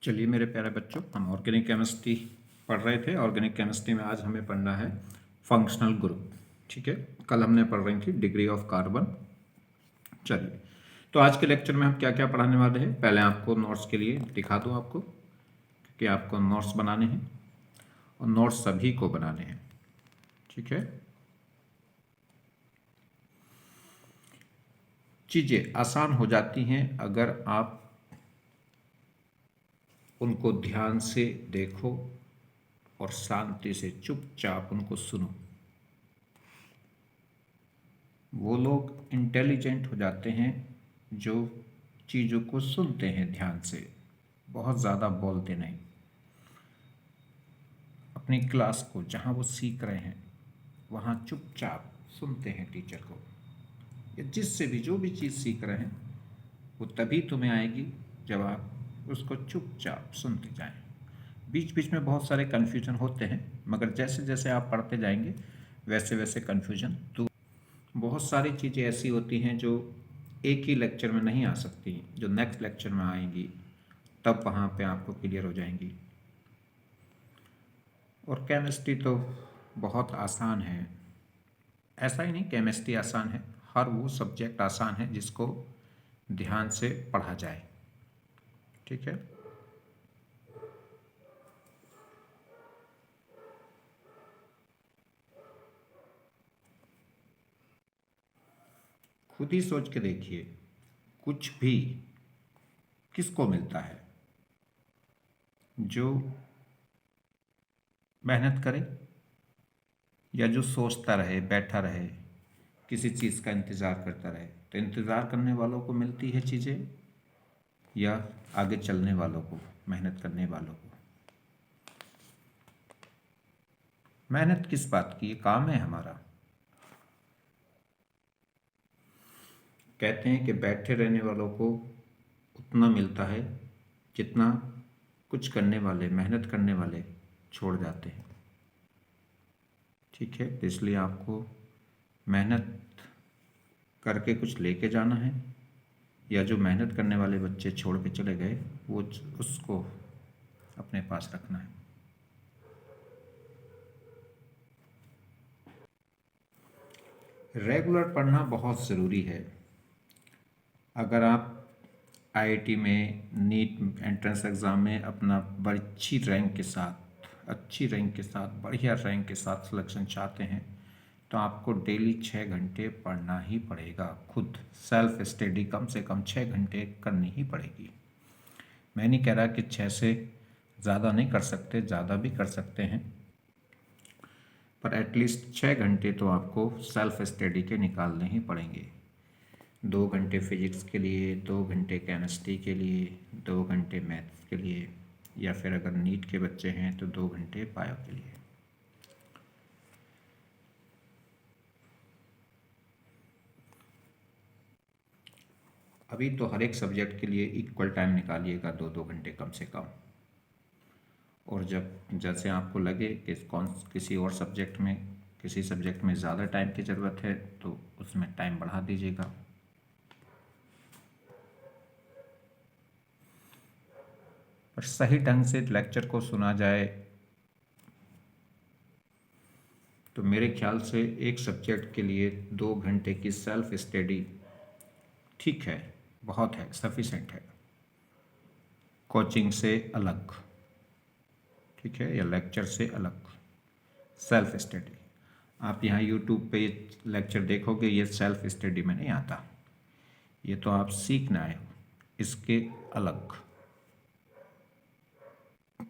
चलिए मेरे प्यारे बच्चों, हम ऑर्गेनिक केमिस्ट्री पढ़ रहे थे। ऑर्गेनिक केमिस्ट्री में आज हमें पढ़ना है फंक्शनल ग्रुप। ठीक है, कल हमने पढ़ रही थी डिग्री ऑफ कार्बन। चलिए, तो आज के लेक्चर में हम क्या क्या पढ़ाने वाले हैं, पहले आपको नोट्स के लिए दिखा दूं आपको, क्योंकि आपको नोट्स बनाने हैं और नोट्स सभी को बनाने हैं। ठीक है, चीज़ें आसान हो जाती हैं अगर आप उनको ध्यान से देखो और शांति से चुपचाप उनको सुनो। वो लोग इंटेलिजेंट हो जाते हैं जो चीज़ों को सुनते हैं ध्यान से, बहुत ज़्यादा बोलते नहीं। अपनी क्लास को जहाँ वो सीख रहे हैं वहाँ चुपचाप सुनते हैं टीचर को, या जिससे भी जो भी चीज़ सीख रहे हैं वो तभी तुम्हें आएगी जब आप उसको चुपचाप सुनते जाएं। बीच बीच में बहुत सारे कन्फ्यूजन होते हैं, मगर जैसे जैसे आप पढ़ते जाएंगे वैसे वैसे कन्फ्यूजन दूर। बहुत सारी चीज़ें ऐसी होती हैं जो एक ही लेक्चर में नहीं आ सकती, जो नेक्स्ट लेक्चर में आएंगी तब वहाँ पे आपको क्लियर हो जाएंगी। और केमिस्ट्री तो बहुत आसान है, ऐसा ही नहीं केमिस्ट्री आसान है, हर वो सब्जेक्ट आसान है जिसको ध्यान से पढ़ा जाए। ठीक है, खुद ही सोच के देखिए, कुछ भी किसको मिलता है? जो मेहनत करे या जो सोचता रहे, बैठा रहे, किसी चीज़ का इंतज़ार करता रहे। तो इंतज़ार करने वालों को मिलती है चीज़ें, या आगे चलने वालों को, मेहनत करने वालों को? मेहनत किस बात की, ये काम है हमारा। कहते हैं कि बैठे रहने वालों को उतना मिलता है जितना कुछ करने वाले, मेहनत करने वाले छोड़ जाते हैं। ठीक है, तो इसलिए आपको मेहनत करके कुछ लेके जाना है, या जो मेहनत करने वाले बच्चे छोड़ के चले गए वो उसको अपने पास रखना है। रेगुलर पढ़ना बहुत ज़रूरी है। अगर आप आईआईटी में नीट एंट्रेंस एग्ज़ाम में अपना अच्छी रैंक के साथ बढ़िया रैंक के साथ सिलेक्शन चाहते हैं तो आपको डेली 6 घंटे पढ़ना ही पड़ेगा। खुद सेल्फ स्टडी कम से कम 6 घंटे करनी ही पड़ेगी। मैं नहीं कह रहा कि 6 से ज़्यादा नहीं कर सकते, ज़्यादा भी कर सकते हैं, पर एटलीस्ट 6 घंटे तो आपको सेल्फ स्टडी के निकालने ही पड़ेंगे। 2 घंटे फिजिक्स के लिए, 2 घंटे केमिस्ट्री के लिए, 2 घंटे मैथ्स के लिए, या फिर अगर नीट के बच्चे हैं तो 2 घंटे बायो के लिए। अभी तो हर एक सब्जेक्ट के लिए इक्वल टाइम निकालिएगा, 2-2 घंटे कम से कम। और जब जैसे आपको लगे कि किसी सब्जेक्ट में ज़्यादा टाइम की ज़रूरत है तो उसमें टाइम बढ़ा दीजिएगा। और सही ढंग से लेक्चर को सुना जाए तो मेरे ख्याल से एक सब्जेक्ट के लिए 2 घंटे की सेल्फ स्टडी ठीक है, बहुत है, सफिशेंट है, कोचिंग से अलग। ठीक है, या लेक्चर से अलग सेल्फ स्टडी। आप यहाँ यूट्यूब पे लेक्चर देखोगे, ये सेल्फ स्टडी में नहीं आता, ये तो आप सीखना आए हो, इसके अलग।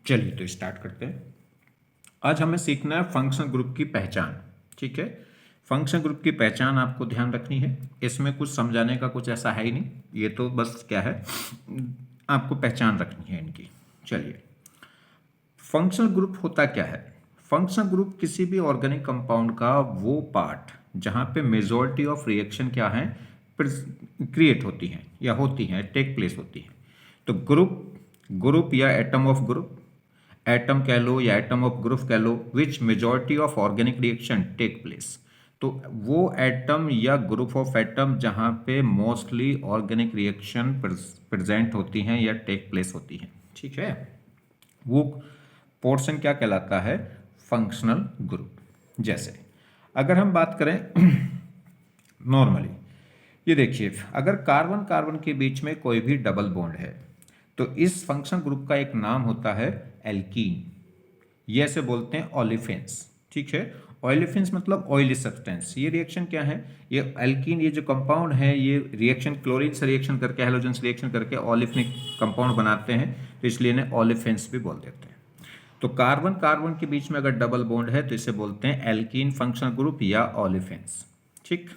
चलिए तो स्टार्ट करते हैं। आज हमें सीखना है फंक्शनल ग्रुप की पहचान। ठीक है, फंक्शनल ग्रुप की पहचान आपको ध्यान रखनी है। इसमें कुछ समझाने का कुछ ऐसा है ही नहीं, ये तो बस क्या है, आपको पहचान रखनी है इनकी। चलिए, फंक्शनल ग्रुप होता क्या है? फंक्शनल ग्रुप किसी भी ऑर्गेनिक कंपाउंड का वो पार्ट जहाँ पे मेजॉरिटी ऑफ रिएक्शन क्या है, क्रिएट होती हैं या होती हैं, टेक प्लेस होती हैं। तो ग्रुप या एटम ऑफ ग्रुप, एटम कह लो या एटम ऑफ ग्रुप कह लो, which majority of organic reaction take place. तो वो एटम या ग्रुप ऑफ एटम जहाँ पे मोस्टली ऑर्गेनिक रिएक्शन प्रेजेंट होती हैं या टेक प्लेस होती हैं। ठीक है, वो पोर्शन क्या कहलाता है, फंक्शनल ग्रुप। जैसे अगर हम बात करें नॉर्मली, ये देखिए अगर कार्बन कार्बन के बीच में कोई भी डबल बॉन्ड है तो इस फंक्शन ग्रुप का एक नाम होता है एल्कीन, ये ऐसे बोलते हैं ओलिफेंस। ठीक है, ओलिफेंस मतलब ऑयली सब्सटेंस। ये रिएक्शन क्या है, ये एल्कीन, ये जो कंपाउंड है ये रिएक्शन क्लोरीन से रिएक्शन करके, हैलोजन से रिएक्शन करके ओलिफिनिक कंपाउंड बनाते हैं, तो इसलिए इन्हें ओलिफेंस भी बोल देते हैं। तो कार्बन कार्बन के बीच में अगर डबल बॉन्ड है तो इसे बोलते हैं एल्कीन फंक्शनल ग्रुप या ओलिफेंस। ठीक,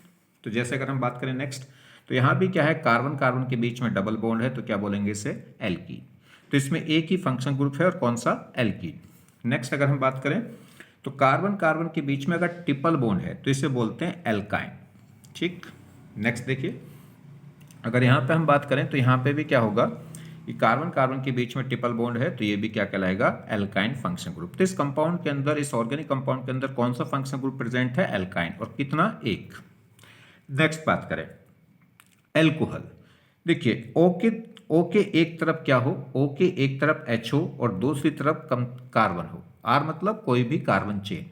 तो जैसे अगर हम बात करें नेक्स्ट, तो यहाँ भी क्या है, कार्बन कार्बन के बीच में डबल बॉन्ड है तो क्या बोलेंगे इसे, एल्कीन। तो इसमें एक ही फंक्शन ग्रुप है और कौन सा, एल्कीन। नेक्स्ट अगर हम बात करें तो कार्बन कार्बन के बीच में अगर ट्रिपल बॉन्ड है तो इसे बोलते हैं एल्काइन। ठीक, नेक्स्ट देखिए अगर यहाँ पे हम बात करें तो यहाँ पे भी क्या होगा कि कार्बन कार्बन के बीच में ट्रिपल बॉन्ड है तो ये भी क्या कहलाएगा, एल्काइन फंक्शन ग्रुप। तो इस कंपाउंड के अंदर, इस ऑर्गेनिक कंपाउंड के अंदर कौन सा फंक्शन ग्रुप प्रेजेंट है, एल्काइन, और कितना, एक। नेक्स्ट बात करें एल्कोहल, देखिए ओ के एक तरफ क्या हो, ओ के एक तरफ H हो और दूसरी तरफ कम कार्बन हो, R मतलब कोई भी कार्बन चेन,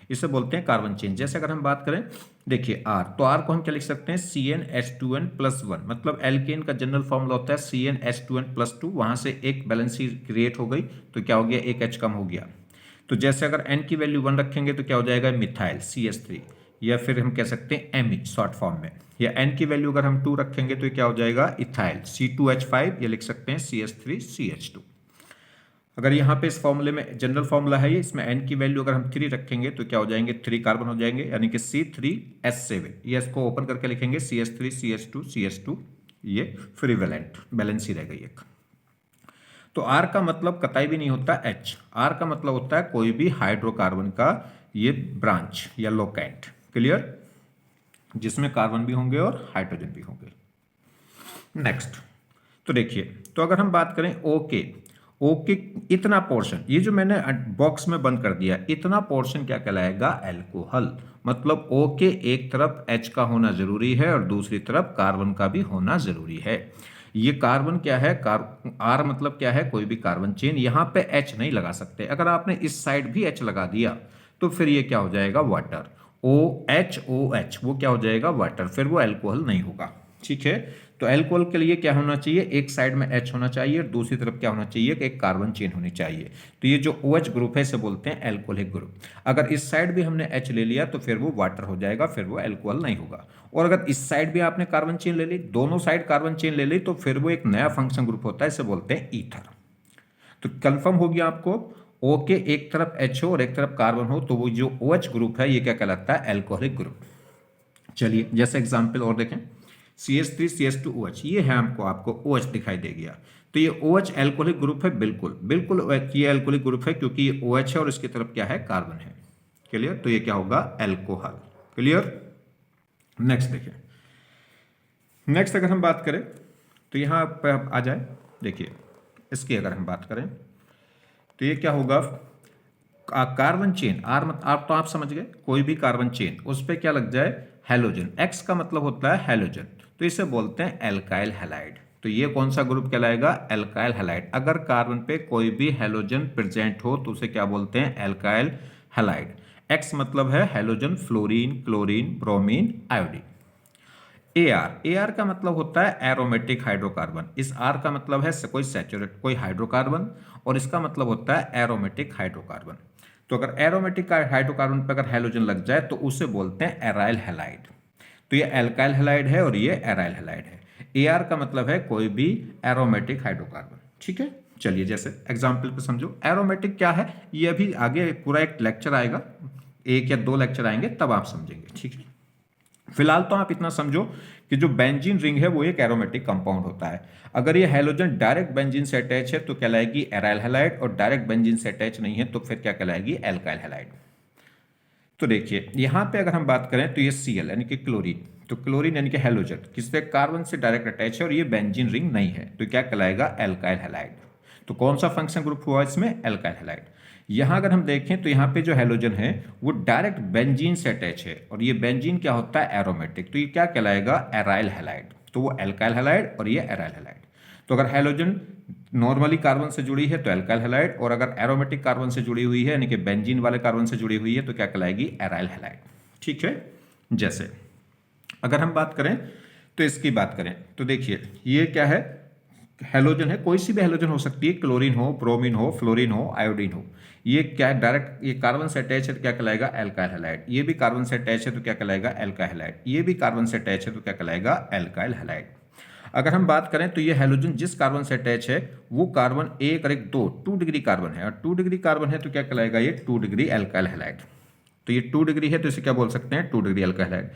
इसे बोलते हैं कार्बन चेन। जैसे अगर हम बात करें, देखिए R, तो R को हम क्या लिख सकते हैं, CnH2n+1, मतलब एल्केन का जनरल फॉर्मूला होता है CnH2n+2, वहां से एक बैलेंसी क्रिएट हो गई तो क्या हो गया, एक H कम हो गया। तो जैसे अगर N की वैल्यू 1 रखेंगे तो क्या हो जाएगा, मिथाइल CH3, या फिर हम कह सकते हैं एमी शॉर्ट फॉर्म में, या N की वैल्यू अगर हम 2 रखेंगे तो क्या हो जाएगा, इथाइल C2H5, या लिख सकते हैं CH3CH2। अगर यहाँ पे इस फॉर्मूले में जनरल फॉर्मूला है ये, इसमें N की वैल्यू अगर हम 3 रखेंगे तो क्या हो जाएंगे, 3 कार्बन हो जाएंगे, यानी कि C3H7, ये इसको ओपन करके लिखेंगे CH3CH2CH2, ये फ्री वैलेंट बैलेंस ही रह गई एक। तो R का मतलब कतई भी नहीं होता H, R का मतलब होता है कोई भी हाइड्रोकार्बन का ये ब्रांच या लोकेंट, क्लियर, जिसमें कार्बन भी होंगे और हाइड्रोजन भी होंगे। नेक्स्ट, तो देखिए, तो अगर हम बात करें ओ के इतना पोर्शन, ये जो मैंने बॉक्स में बंद कर दिया, इतना पोर्शन क्या कहलाएगा, एल्कोहल। मतलब O के एक तरफ H का होना जरूरी है और दूसरी तरफ कार्बन का भी होना जरूरी है। ये कार्बन क्या है, R मतलब क्या है, कोई भी कार्बन चेन, यहाँ पे H नहीं लगा सकते। अगर आपने इस साइड भी H लगा दिया तो फिर ये क्या हो जाएगा, वाटर, OH वो क्या हो जाएगा, वाटर, फिर वो एल्कोहल नहीं होगा। ठीक है, तो एल्कोहल के लिए क्या होना चाहिए, एक साइड में H होना चाहिए और दूसरी तरफ क्या होना चाहिए, एक कार्बन चेन होनी चाहिए। तो ये जो OH ग्रुप है इसे बोलते हैं एल्कोहलिक ग्रुप। अगर इस साइड भी हमने H ले लिया तो फिर वो वाटर हो जाएगा, फिर वो एल्कोहल नहीं होगा। और अगर इस साइड भी आपने कार्बन चेन ले ली, दोनों साइड कार्बन चेन ले ली, तो फिर वो एक नया फंक्शन ग्रुप होता है, इसे बोलते हैं ईथर। तो कंफर्म हो गया आपको, O के एक तरफ H हो और एक तरफ कार्बन हो तो वो जो OH ग्रुप है ये क्या कहलाता है, एल्कोहलिक ग्रुप। चलिए जैसे एग्जांपल और देखें, CH3CH2OH, ये है आपको OH दिखाई दे गया, तो ये OH एल्कोहलिक ग्रुप है, बिल्कुल बिल्कुल ये एल्कोहलिक ग्रुप है क्योंकि ये OH है और इसकी तरफ क्या है, कार्बन है, क्लियर। तो ये क्या होगा, एल्कोहल, क्लियर। नेक्स्ट देखिए, नेक्स्ट अगर हम बात करें तो यहाँ पर आ जाए, देखिए इसकी अगर हम बात करें तो ये क्या होगा, कार्बन चेन, आप तो आप समझ गए, कोई भी कार्बन चेन उस पर क्या लग जाए, हैलोजन, X का मतलब होता है हैलोजन, तो इसे बोलते हैं एल्काइल हैलाइड। तो ये कौन सा ग्रुप कहलाएगा, एल्काइल हैलाइड। अगर कार्बन पे कोई भी हैलोजन प्रेजेंट हो तो उसे क्या बोलते हैं, एल्काइल हैलाइड। X मतलब है halogen, fluorine, chlorine, bromine, iodine. AR का मतलब होता है एरोमेटिक हाइड्रोकार्बन। इस R का मतलब है कोई सैचुरेट, कोई हाइड्रोकार्बन, और इसका मतलब होता है एरोमेटिक हाइड्रोकार्बन। तो अगर एरोमेटिक हाइड्रोकार्बन पर अगर हैलोजन लग जाए तो उसे बोलते हैं एराइल हैलाइड। तो ये एल्काइल हैलाइड है और ये एराइल हैलाइड है। AR का मतलब है कोई भी एरोमेटिक हाइड्रोकार्बन। ठीक है, चलिए जैसे एग्जाम्पल पे समझो, एरोमेटिक क्या है, ये अभी आगे पूरा एक लेक्चर आएगा, 1 या 2 लेक्चर आएंगे तब आप समझेंगे। ठीक है, फिलहाल तो आप इतना समझो कि जो बेंजीन रिंग है वो एक एरोमेटिक कंपाउंड होता है। अगर ये हैलोजन डायरेक्ट बेंजीन से अटैच है तो कहलाएगी एराइल हैलाइड, और डायरेक्ट बेंजीन से अटैच नहीं है तो फिर क्या कहलाएगी, एल्काइल हैलाइड। तो देखिए यहाँ पे अगर हम बात करें तो ये Cl यानी कि क्लोरीन, तो क्लोरीन यानी कि हैलोजन किससे, कार्बन से डायरेक्ट अटैच है और ये बेंजीन रिंग नहीं है, तो क्या कहलाएगा, एल्काइल हैलाइड। तो कौन सा फंक्शन ग्रुप हुआ इसमें, एल्काइल हैलाइड। यहाँ अगर हम देखें तो यहाँ पे जो हैलोजन है वो डायरेक्ट बेंजीन से अटैच है और ये बेंजीन क्या होता है, एरोमेटिक, तो ये क्या कहलाएगा, एराइल हैलाइड। तो वो एल्काइल हैलाइड और ये एराइल हैलाइड। तो अगर हैलोजन नॉर्मली कार्बन से जुड़ी है तो एल्काइल हैलाइड, और अगर एरोमेटिक कार्बन से जुड़ी हुई है यानी कि बेंजीन वाले कार्बन से जुड़ी हुई है तो क्या कहलाएगी? Aryl halide. ठीक है। जैसे अगर हम बात करें तो इसकी बात करें तो देखिए ये क्या है? हैलोजन है, कोई सी भी हैलोजन हो सकती है, क्लोरीन हो, ब्रोमीन हो, फ्लोरीन हो, आयोडीन हो। ये क्या है? डायरेक्ट ये कार्बन से अटैच है तो क्या कहलाएगा? Alkyl halide. ये भी कार्बन से अटैच है तो क्या कहलाएगा? Alkyl halide. ये भी कार्बन से अटैच है तो क्या कहलाएगा? Alkyl halide. अगर हम बात करें तो ये हैलोजन जिस कार्बन से अटैच है वो कार्बन 1 और 1 2 डिग्री कार्बन है, और 2 डिग्री कार्बन है तो क्या कहलाएगा? ये 2 डिग्री एल्काइल हैलाइड। तो ये 2 डिग्री है तो इसे क्या बोल सकते हैं? 2 डिग्री एल्काइल हैलाइड।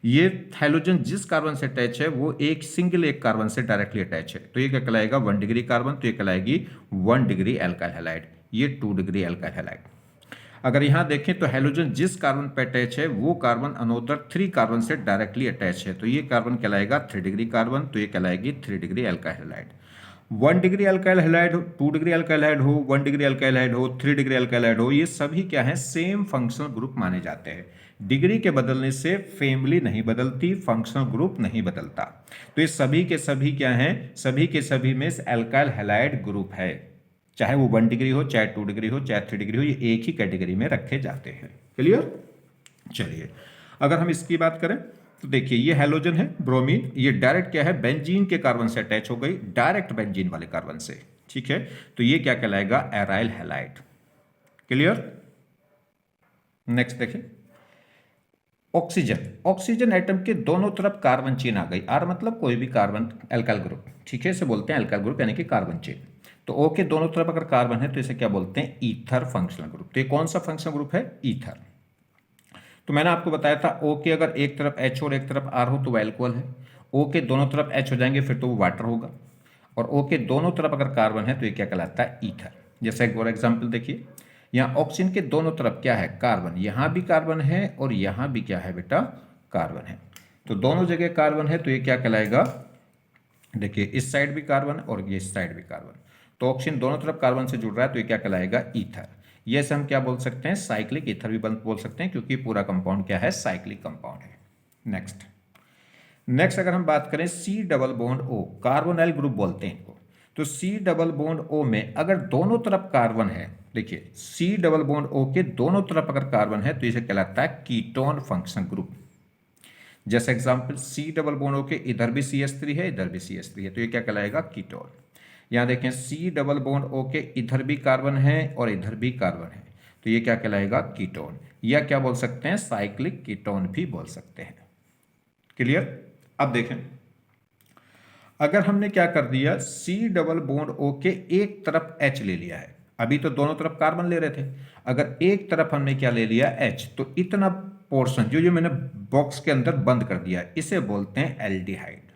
ये हैलोजन जिस कार्बन से अटैच है वो एक कार्बन से डायरेक्टली अटैच है तो ये क्या कहलाएगा? 1 डिग्री कार्बन, तो ये कहलाएगी 1 डिग्री एल्काइल हैलाइड। ये 2 डिग्री एल्काइल हैलाइड। अगर यहां देखें तो हैलोजन जिस कार्बन पर अटैच है वो कार्बन अनोदर 3 कार्बन से डायरेक्टली अटैच है तो ये कार्बन कहलाएगा 3 डिग्री कार्बन, तो ये कहलाएगी 3 degree alkyl halide. 1 degree alkyl halide हो, 2 डिग्री एल्काइल हैलाइड हो, 1 डिग्री एल्काइल हैलाइड हो, 3 डिग्री एल्काइल हैलाइड हो, ये सभी क्या है? सेम फंक्शनल ग्रुप माने जाते हैं। डिग्री के बदलने से फैमिली नहीं बदलती, फंक्शनल ग्रुप नहीं बदलता। तो ये सभी के सभी क्या हैं? सभी के सभी में एल्काइल हैलाइड ग्रुप है, चाहे वो 1 डिग्री हो, चाहे 2 डिग्री हो, चाहे 3 डिग्री हो, ये एक ही कैटेगरी में रखे जाते हैं। क्लियर? चलिए अगर हम इसकी बात करें तो देखिए ये हैलोजन है ब्रोमीन, ये डायरेक्ट क्या है? बेंजीन के कार्बन से अटैच हो गई, डायरेक्ट बेंजीन वाले कार्बन से। ठीक है, तो ये क्या कहलाएगा? Aryl halide. क्लियर? नेक्स्ट देखिए ऑक्सीजन। ऑक्सीजन एटम के दोनों तरफ कार्बन चेन आ गई। आर मतलब कोई भी कार्बन एल्काइल ग्रुप। ठीक है, इसे बोलते हैं एल्काइल ग्रुप यानी कि कार्बन चेन। तो O के दोनों तरफ अगर कार्बन है तो इसे क्या बोलते हैं? Ether functional group. तो ये कौन सा फंक्शनल ग्रुप है? ईथर। तो मैंने आपको बताया था O के अगर एक तरफ H और एक तरफ R हो तो वो एल्कोहल है। O के दोनों तरफ H हो जाएंगे फिर तो वो वाटर होगा। और O के दोनों तरफ अगर कार्बन है तो ये क्या कहलाता है? ईथर। जैसे एक और एग्जाम्पल देखिए, यहाँ ऑक्सीजन के दोनों तरफ क्या है? कार्बन। यहाँ भी कार्बन है और यहाँ भी क्या है बेटा? कार्बन है। तो दोनों जगह कार्बन है तो ये क्या कहलाएगा? देखिए इस साइड भी कार्बन और ये इस साइड भी कार्बन, तो ऑक्सीजन दोनों तरफ कार्बन से जुड़ रहा है तो ये क्या कहलाएगा? ईथर। ये से हम क्या बोल सकते हैं? साइक्लिक ईथर भी बोल सकते हैं क्योंकि पूरा कंपाउंड क्या है? साइक्लिक कंपाउंड है। नेक्स्ट अगर हम बात करें C double bond O, carbonyl group बोलते हैं इनको। तो सी डबल बॉन्ड O में अगर दोनों तरफ कार्बन है, देखिए सी डबल बॉन्ड O के दोनों तरफ अगर कार्बन है तो इसे कहलाता है कीटोन फंक्शनल ग्रुप। जैसे example C double bond O के इधर भी CH3 है, इधर भी CH3 है, तो ये क्या कहलाएगा? कीटोन। यहां देखें सी डबल बॉन्ड O के इधर भी कार्बन है और इधर भी कार्बन है, तो ये क्या कहलाएगा? कीटोन। या क्या बोल सकते हैं? साइक्लिक कीटोन भी बोल सकते हैं। क्लियर? अब देखें अगर हमने क्या कर दिया, सी डबल बॉन्ड O के एक तरफ H ले लिया है, अभी तो दोनों तरफ कार्बन ले रहे थे, अगर एक तरफ हमने क्या ले लिया? H, तो इतना पोर्शन जो मैंने बॉक्स के अंदर बंद कर दिया इसे बोलते हैं एल्डिहाइड।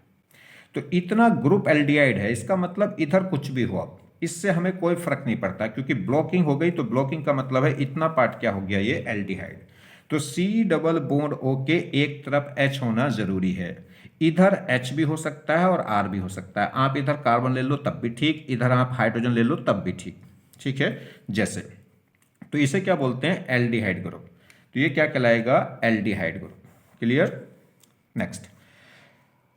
तो इतना ग्रुप एल्डिहाइड है, इसका मतलब इधर कुछ भी हो अब इससे हमें कोई फर्क नहीं पड़ता क्योंकि ब्लॉकिंग हो गई, तो ब्लॉकिंग का मतलब है इतना पार्ट क्या हो गया? ये एल्डिहाइड। तो सी डबल बॉन्ड O के एक तरफ H होना जरूरी है। इधर H भी हो सकता है और R भी हो सकता है। आप इधर कार्बन ले लो तब भी ठीक, इधर आप हाइड्रोजन ले लो तब भी ठीक। ठीक है, जैसे तो इसे क्या बोलते हैं? Aldehyde group. तो ये क्या कहलाएगा? Aldehyde group. क्लियर? नेक्स्ट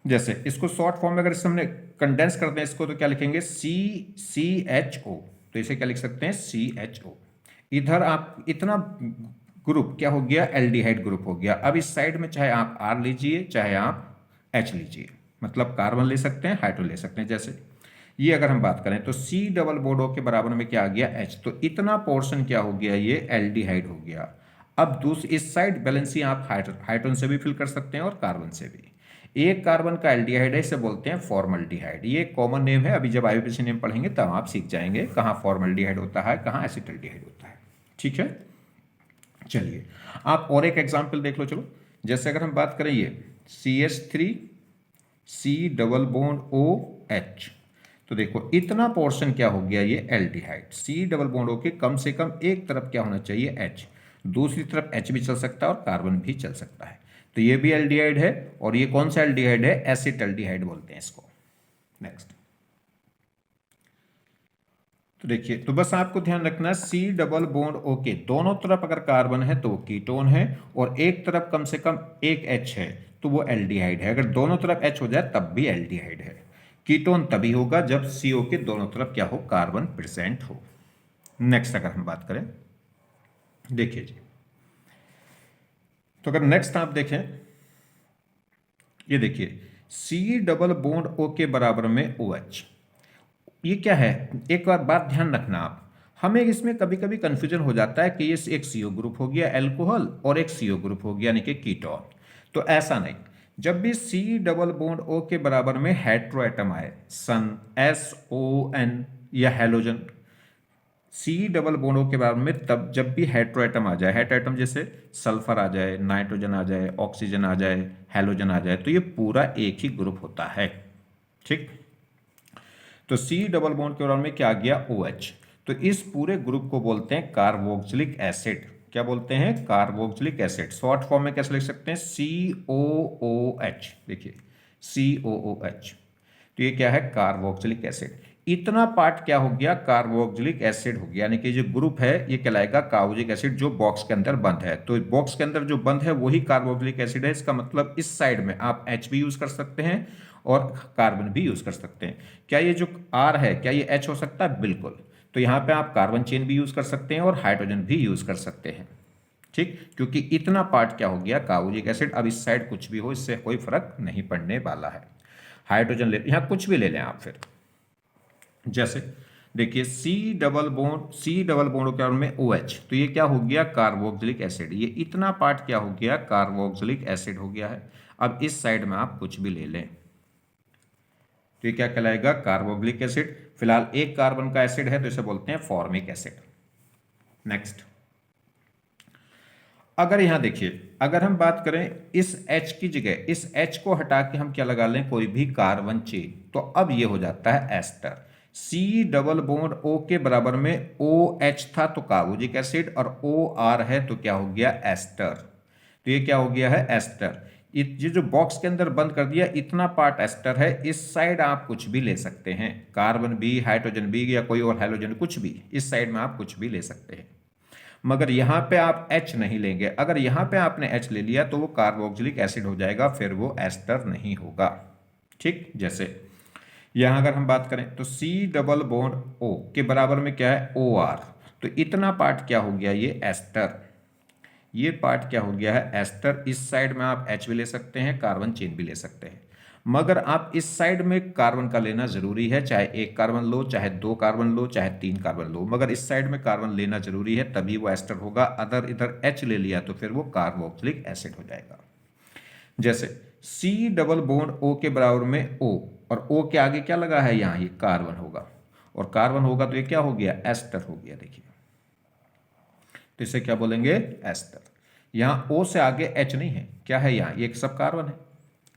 जैसे इसको शॉर्ट फॉर्म में अगर इसे हमने कंडेंस कर दें इसको तो क्या लिखेंगे? CCHO। तो इसे क्या लिख सकते हैं? CHO। इधर आप इतना ग्रुप क्या हो गया? एल्डिहाइड ग्रुप हो गया। अब इस साइड में चाहे आप R लीजिए चाहे आप H लीजिए, मतलब कार्बन ले सकते हैं, हाइड्रोजन ले सकते हैं। जैसे ये अगर हम बात करें तो C डबल बॉन्ड O के बराबर में क्या आ गया? H, तो इतना पोर्शन क्या हो गया? ये एल्डिहाइड हो गया। अब दूसरी इस साइड बैलेंसी आप हाइड्रोजन से भी फिल कर सकते हैं और कार्बन से भी। एक कार्बन का एल्डिहाइड है, इसे बोलते हैं फॉर्मल्डिहाइड। ये कॉमन नेम है, अभी जब IUPAC नेम पढ़ेंगे तब आप सीख जाएंगे कहाँ फॉर्मल्डिहाइड होता है, कहाँ एसिटल्डिहाइड होता है। ठीक है, चलिए आप और एक एग्जाम्पल देख लो। चलो जैसे अगर हम बात करें ये CH3 C double bond OH, तो देखो इतना पोर्शन क्या हो गया? ये aldehyde. C double bond O के कम से कम एक तरफ क्या होना चाहिए? H, दूसरी तरफ H भी चल सकता है और कार्बन भी चल सकता है, तो ये भी एल्डिहाइड है। और ये कौन सा एल्डिहाइड है? एसिटल्डिहाइड बोलते हैं इसको। नेक्स्ट तो देखिए, तो बस आपको ध्यान रखना C डबल बॉन्ड O के दोनों तरफ अगर कार्बन है तो वो कीटोन है, और एक तरफ कम से कम एक H है तो वो एल्डिहाइड है। अगर दोनों तरफ H हो जाए तब भी एल्डिहाइड है। कीटोन तभी होगा जब CO के दोनों तरफ क्या हो, कार्बन प्रेजेंट हो। नेक्स्ट अगर हम बात करें, देखिए जी, तो अगर नेक्स्ट आप देखें, ये देखिए C डबल बॉन्ड O के बराबर में OH, ये क्या है, एक बार बात ध्यान रखना आप, हमें इसमें कभी कभी कंफ्यूजन हो जाता है कि ये एक CO ग्रुप हो गया एल्कोहल और एक CO ग्रुप हो गया यानी कि कीटोन। तो ऐसा नहीं, जब भी C डबल बॉन्ड O के बराबर में हेट्रो एटम आए, सन SON या halogen, C double bond O के बराबर में, तब जब भी हेट्रो एटम आ जाए, हेट्रो एटम जैसे सल्फर आ जाए, नाइट्रोजन आ जाए, ऑक्सीजन आ जाए, हेलोजन आ जाए, तो ये पूरा एक ही ग्रुप होता है। ठीक, तो C डबल बॉन्ड के बराबर में क्या आ गया, OH। तो इस पूरे ग्रुप को बोलते हैं कार्बोक्सिलिक एसिड। क्या बोलते हैं, कार्बोक्सिलिक एसिड। शॉर्ट फॉर्म में कैसे लिख सकते हैं, COOH। देखिए COOH, तो ये क्या है, कार्बोक्सिलिक एसिड। इतना पार्ट क्या हो गया, कार्बोक्सिलिक एसिड हो गया, यानी कि जो ग्रुप है ये कहलाएगा कार्बोक्सिलिक एसिड, जो बॉक्स के अंदर बंद है। तो बॉक्स के अंदर जो बंद है वही कार्बोक्सिलिक एसिड है। इसका मतलब इस साइड में आप H भी यूज कर सकते हैं और कार्बन भी यूज कर सकते हैं। क्या ये जो R है, क्या ये H हो सकता है, बिल्कुल। तो यहां पे आप कार्बन चेन भी यूज कर सकते हैं और हाइड्रोजन भी यूज कर सकते हैं। ठीक, क्योंकि इतना पार्ट क्या हो गया, कार्बोक्सिलिक एसिड। अब इस साइड कुछ भी हो, इससे कोई फर्क नहीं पड़ने वाला है। हाइड्रोजन ले, यहां कुछ भी ले लें आप, फिर जैसे देखिए C डबल बॉन्ड के में OH, तो ये क्या हो गया, कार्बोक्सिलिक एसिड। ये इतना पार्ट क्या हो गया, कार्बोक्सिलिक एसिड हो गया है। अब इस साइड में आप कुछ भी ले लें, तो ये क्या कहलाएगा, कार्बोक्सिलिक एसिड। फिलहाल एक कार्बन का एसिड है तो इसे बोलते हैं फॉर्मिक एसिड। नेक्स्ट, अगर यहां देखिए, अगर हम बात करें इस H की जगह, इस H को हटा के हम क्या लगा लें, कोई भी कार्बन चेन, तो अब ये हो जाता है ester. C double bond O के बराबर में OH था तो कार्बोक्सिलिक एसिड, और OR है तो क्या हो गया, एस्टर। तो ये क्या हो गया है, एस्टर। ये जो बॉक्स के अंदर बंद कर दिया, इतना पार्ट एस्टर है। इस साइड आप कुछ भी ले सकते हैं, कार्बन भी, हाइड्रोजन भी, या कोई और हेलोजन, कुछ भी इस साइड में आप कुछ भी ले सकते हैं। मगर यहां पे आप H नहीं लेंगे। अगर यहां पे आपने H ले लिया तो वो कार्बोक्सिलिक एसिड हो जाएगा, फिर वो एस्टर नहीं होगा। ठीक, जैसे यहां अगर हम बात करें तो C डबल बॉन्ड O के बराबर में क्या है, OR, तो इतना पार्ट क्या हो गया, ये एस्टर। ये पार्ट क्या हो गया है, एस्टर। इस साइड में आप H भी ले सकते हैं, कार्बन चेन भी ले सकते हैं। मगर आप इस साइड में कार्बन का लेना जरूरी है, चाहे एक कार्बन लो, चाहे दो कार्बन लो, चाहे तीन कार्बन लो, मगर इस साइड में कार्बन लेना जरूरी है, तभी वो एस्टर होगा। अदर इधर H ले लिया तो फिर वो कार्बोक्सिलिक एसिड हो जाएगा। जैसे C डबल बॉन्ड O के बराबर में O, और O के आगे क्या लगा है, यहां ये कार्बन होगा, और कार्बन होगा तो ये क्या हो गया, एस्टर हो गया। देखिए, तो इसे क्या बोलेंगे, एस्टर। यहां O से आगे H नहीं है, क्या है, यहां ये सब कार्बन है।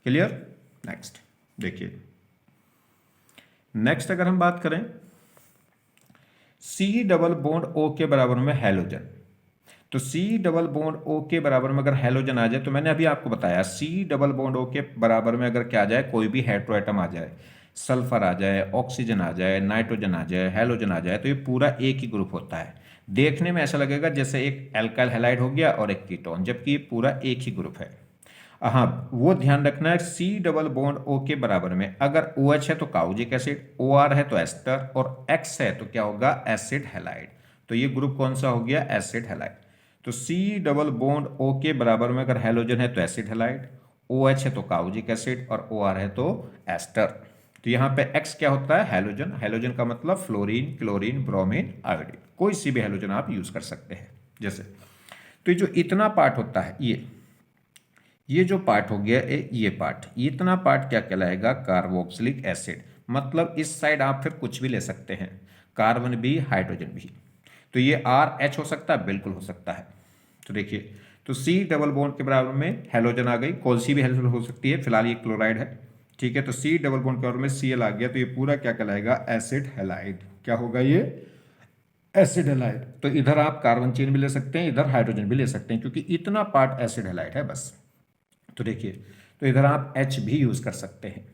क्लियर। नेक्स्ट देखिए, नेक्स्ट अगर हम बात करें C डबल बॉन्ड O के बराबर में हेलोजन, तो C डबल बॉन्ड O के बराबर में अगर हेलोजन आ जाए, तो मैंने अभी आपको बताया C डबल बॉन्ड O के बराबर में अगर क्या आ जाए, कोई भी हेट्रो एटम आ जाए, सल्फर आ जाए, ऑक्सीजन आ जाए, नाइट्रोजन आ जाए, हेलोजन आ जाए, तो ये पूरा एक ही ग्रुप होता है। देखने में ऐसा लगेगा जैसे एक एल्काइल हैलाइड हो गया और एक कीटोन, जबकि ये पूरा एक ही ग्रुप है। हाँ, वो ध्यान रखना है, C डबल बॉन्ड O के बराबर में अगर OH है तो कार्बोक्सिलिक एसिड, OR है तो एस्टर, और X है तो क्या होगा, एसिड हैलाइड। तो ये ग्रुप कौन सा हो गया, एसिड हैलाइड। तो C डबल बॉन्ड O के बराबर में अगर हेलोजन है तो एसिड हैलाइड, OH है तो कार्बोक्सिलिक एसिड, और OR है तो एस्टर। तो यहाँ पे X क्या होता है, हेलोजन। हेलोजन का मतलब फ्लोरीन, क्लोरीन, ब्रोमीन, आयोडीन, कोई सी भी हेलोजन आप यूज कर सकते हैं। जैसे तो ये जो इतना पार्ट होता है, ये जो पार्ट हो गया, ये पार्ट, इतना पार्ट क्या कहलाएगा, कार्बोक्सिलिक एसिड। मतलब इस साइड आप फिर कुछ भी ले सकते हैं, कार्बन भी, हाइड्रोजन भी। तो ये RH हो सकता है, बिल्कुल हो सकता है। तो देखिए, तो C डबल बॉन्ड के बराबर में हेलोजन आ गई, कौन सी भी हेलोजन हो सकती है, फिलहाल ये क्लोराइड है। ठीक है, तो C डबल बॉन्ड के बराबर में Cl आ गया, तो ये पूरा क्या कहलाएगा, एसिड हैलाइड। क्या होगा ये, एसिड हैलाइड। तो इधर आप कार्बन चेन भी ले सकते हैं, इधर हाइड्रोजन भी ले सकते हैं, क्योंकि इतना पार्ट एसिड हैलाइड है बस। तो देखिए, तो इधर आप H भी यूज कर सकते हैं,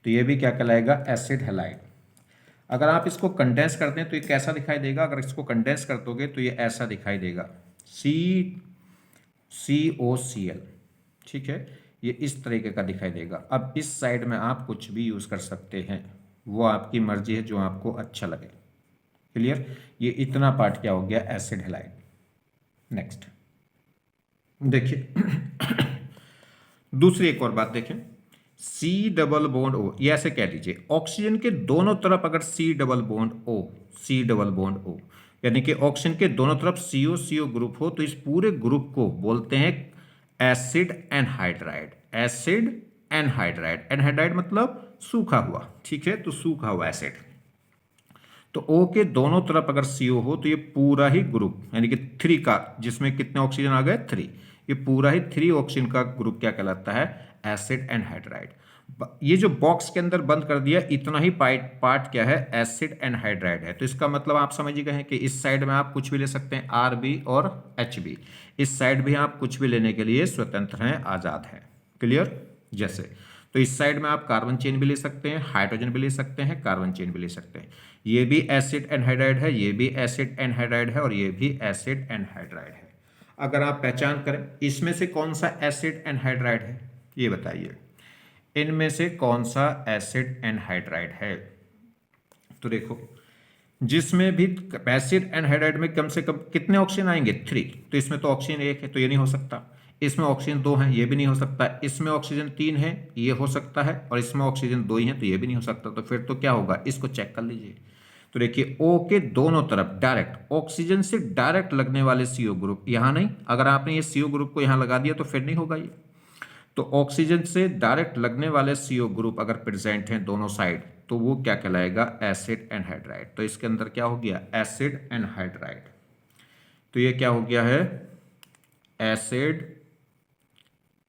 तो ये भी क्या कहलाएगा, एसिड हैलाइड। अगर आप इसको कंडेंस करते हैं तो ये कैसा दिखाई देगा, अगर इसको कंडेंस कर दोगे तो ये ऐसा दिखाई देगा, COCl। ठीक है, ये इस तरीके का दिखाई देगा। अब इस साइड में आप कुछ भी यूज़ कर सकते हैं, वो आपकी मर्जी है, जो आपको अच्छा लगे। क्लियर? ये इतना पार्ट क्या हो गया, एसिड हैलाइड। नेक्स्ट देखिए दूसरी एक और बात देखें, सी डबल बॉन्ड ओ, ये ऐसे कह लीजिए ऑक्सीजन के दोनों तरफ अगर C double bond O, C double bond O, यानी कि ऑक्सीजन के दोनों तरफ सीओ सीओ ग्रुप हो, तो इस पूरे ग्रुप को बोलते हैं acid anhydride. Acid anhydride, anhydride मतलब सूखा हुआ, ठीक है, तो सूखा हुआ एसिड। तो O के दोनों तरफ अगर CO हो तो ये पूरा ही ग्रुप, यानी कि 3 का, जिसमें कितने ऑक्सीजन आ गए, 3, ये पूरा ही 3 ऑक्सीजन का ग्रुप क्या कहलाता है, एसिड एनहाइड्राइड। ये जो बॉक्स के अंदर बंद कर दिया, इतना ही पार्ट क्या है, एसिड एनहाइड्राइड है। तो इसका मतलब आप समझ गए हैं कि इस साइड में आप कुछ भी ले सकते हैं, RB और HB, इस साइड भी आप कुछ भी लेने के लिए स्वतंत्र हैं, आजाद हैं। क्लियर? जैसे तो इस साइड में आप कार्बन चेन भी ले सकते हैं, हाइड्रोजन भी ले सकते हैं, कार्बन चेन भी ले सकते हैं। ये भी एसिड एनहाइड्राइड है, ये भी एसिड एनहाइड्राइड है, और ये भी एसिड एनहाइड्राइड है। अगर आप पहचान करें इसमें से कौन सा एसिड एनहाइड्राइड है, ये बताइए, इनमें से कौन सा एसिड एनहाइड्राइड है। तो देखो, जिसमें भी एसिड एनहाइड्राइड में कम से कम कितने ऑक्सीजन आएंगे, 3, तो इसमें तो ऑक्सीजन 1 है, तो ये नहीं हो सकता। इसमें ऑक्सीजन 2 है, ये भी नहीं हो सकता। इसमें ऑक्सीजन 3 है, ये हो सकता है, और इसमें ऑक्सीजन 2 ही है, तो ये भी नहीं हो सकता। तो फिर तो क्या होगा, इसको चेक कर लीजिए। तो देखिए O के दोनों तरफ डायरेक्ट ऑक्सीजन से डायरेक्ट लगने वाले CO ग्रुप, यहां नहीं, अगर आपने ये CO ग्रुप को यहां लगा दिया तो फिर नहीं होगा ये। तो ऑक्सीजन से डायरेक्ट लगने वाले CO ग्रुप अगर प्रेजेंट हैं दोनों साइड, तो वो क्या कहलाएगा, एसिड एनहाइड्राइड। तो इसके अंदर क्या हो गया, एसिड एनहाइड्राइड। तो ये क्या हो गया है, एसिड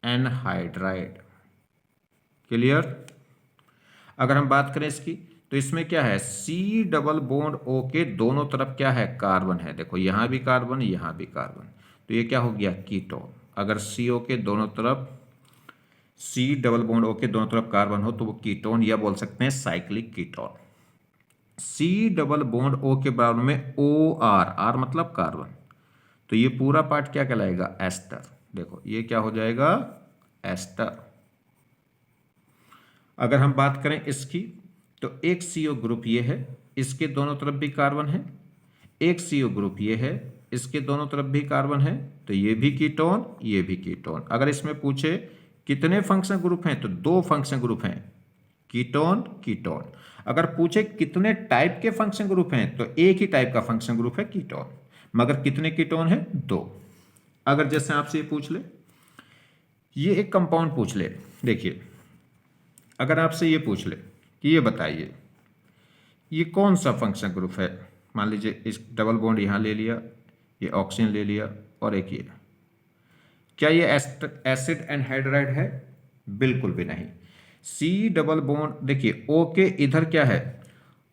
एनहाइड्राइड। क्लियर? अगर हम बात करें इसकी, तो इसमें क्या है, C डबल बॉन्ड O के दोनों तरफ क्या है, कार्बन है। देखो यहां भी कार्बन, यहां भी कार्बन, तो ये क्या हो गया, कीटोन। अगर CO के दोनों तरफ, C डबल बॉन्ड O के दोनों तरफ कार्बन हो तो वो कीटोन, या बोल सकते हैं cyclic ketone. C double bond O के बराबर में OR, R मतलब कार्बन, तो ये पूरा पार्ट क्या कहलाएगा, एस्टर। देखो ये क्या हो जाएगा, एस्टर। अगर हम बात करें इसकी, तो एक CO ग्रुप ये है, इसके दोनों तरफ भी कार्बन है। एक CO ग्रुप ये है, इसके दोनों तरफ भी कार्बन है, तो ये भी कीटोन, ये भी कीटोन। अगर इसमें पूछे कितने फंक्शन ग्रुप हैं, तो 2 फंक्शन ग्रुप हैं, कीटोन कीटोन। अगर पूछे कितने टाइप के फंक्शन ग्रुप हैं, तो एक ही टाइप का फंक्शन ग्रुप है, कीटोन। मगर कितने कीटोन है, 2। अगर जैसे आपसे ये पूछ ले, ये एक कंपाउंड पूछ ले, देखिए अगर आपसे ये पूछ ले कि ये बताइए ये कौन सा फंक्शन ग्रुप है, मान लीजिए इस डबल बॉन्ड यहाँ ले लिया, ये ऑक्सीजन ले लिया, और एक ये, क्या ये एसिड एनहाइड्राइड है, बिल्कुल भी नहीं। C डबल बॉन्ड, देखिए O के इधर क्या है,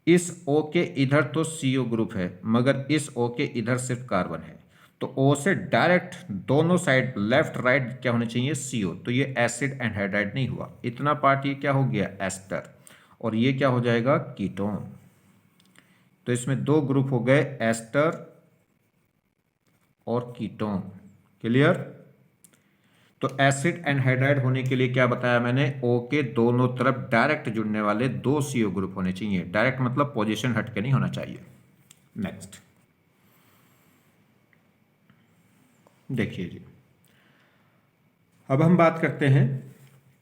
इस O के इधर तो CO ग्रुप है, मगर इस O के इधर सिर्फ कार्बन है। तो O से डायरेक्ट दोनों साइड लेफ्ट राइट क्या होने चाहिए, CO, तो ये एसिड एनहाइड्राइड नहीं हुआ। इतना पार्ट ये क्या हो गया, एस्टर, और ये क्या हो जाएगा, कीटोन। तो इसमें 2 ग्रुप हो गए, एस्टर और कीटोन। क्लियर? तो एसिड एनहाइड्राइड होने के लिए क्या बताया मैंने, O के दोनों तरफ डायरेक्ट जुड़ने वाले 2 CO ग्रुप होने चाहिए। डायरेक्ट मतलब पोजीशन हट के नहीं होना चाहिए। नेक्स्ट देखिए जी, अब हम बात करते हैं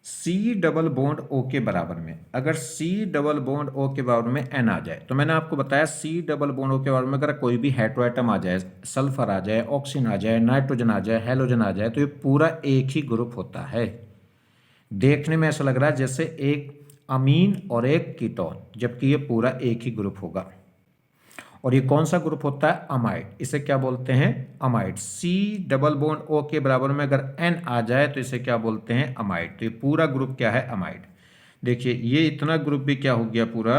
C डबल बॉन्ड O के बराबर में। अगर C डबल बॉन्ड O के बराबर में N आ जाए, तो मैंने आपको बताया C डबल बॉन्ड O के बराबर में अगर कोई भी हेटेरोएटम आ जाए, सल्फर आ जाए, ऑक्सीजन आ जाए, नाइट्रोजन आ जाए, हेलोजन आ जाए, तो ये पूरा एक ही ग्रुप होता है। देखने में ऐसा लग रहा है जैसे एक अमीन और एक कीटोन, जबकि ये पूरा एक ही ग्रुप होगा। और ये कौन सा ग्रुप होता है, अमाइड। इसे क्या बोलते हैं, amide. C double bond O के बराबर में अगर N आ जाए तो इसे क्या बोलते हैं, अमाइड। तो ये पूरा ग्रुप क्या है, अमाइड। देखिए ये इतना ग्रुप भी क्या हो गया, पूरा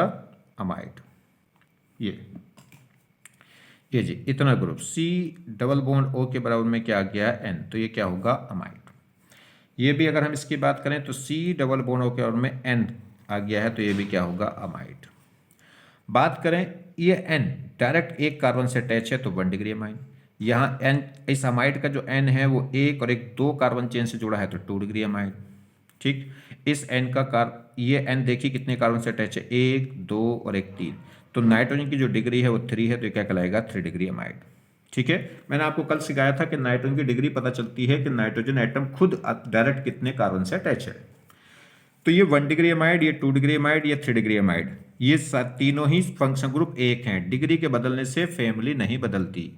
अमाइड। ये जी इतना group C double bond O के बराबर में क्या आ गया, N, तो ये क्या होगा, अमाइड। ये भी अगर हम इसकी बात करें तो C डबल बॉन्ड O के बराबर में N आ गया है, तो ये भी क्या होगा, अमाइड। बात करें ये N डायरेक्ट एक कार्बन से अटैच है, तो 1 डिग्री अमाइन। यहाँ N, इस अमाइड का जो N है वो एक और एक 2 कार्बन चेन से जुड़ा है, तो 2 डिग्री अमाइड। ठीक। इस एन का ये एन देखिए कितने कार्बन से अटैच है, 1 2 और 1 3। तो नाइट्रोजन की जो डिग्री है वो 3 है, तो ये क्या कहलाएगा, 3 डिग्री अमाइड। ठीक है। मैंने आपको कल सिखाया था कि नाइट्रोजन की डिग्री पता चलती है कि नाइट्रोजन एटम खुद डायरेक्ट कितने कार्बन से अटैच है। तो ये 1 डिग्री अमाइड, ये 2 डिग्री अमाइड, ये 3 डिग्री अमाइड, ये तीनों ही फंक्शन ग्रुप एक हैं। डिग्री के बदलने से फैमिली नहीं बदलती,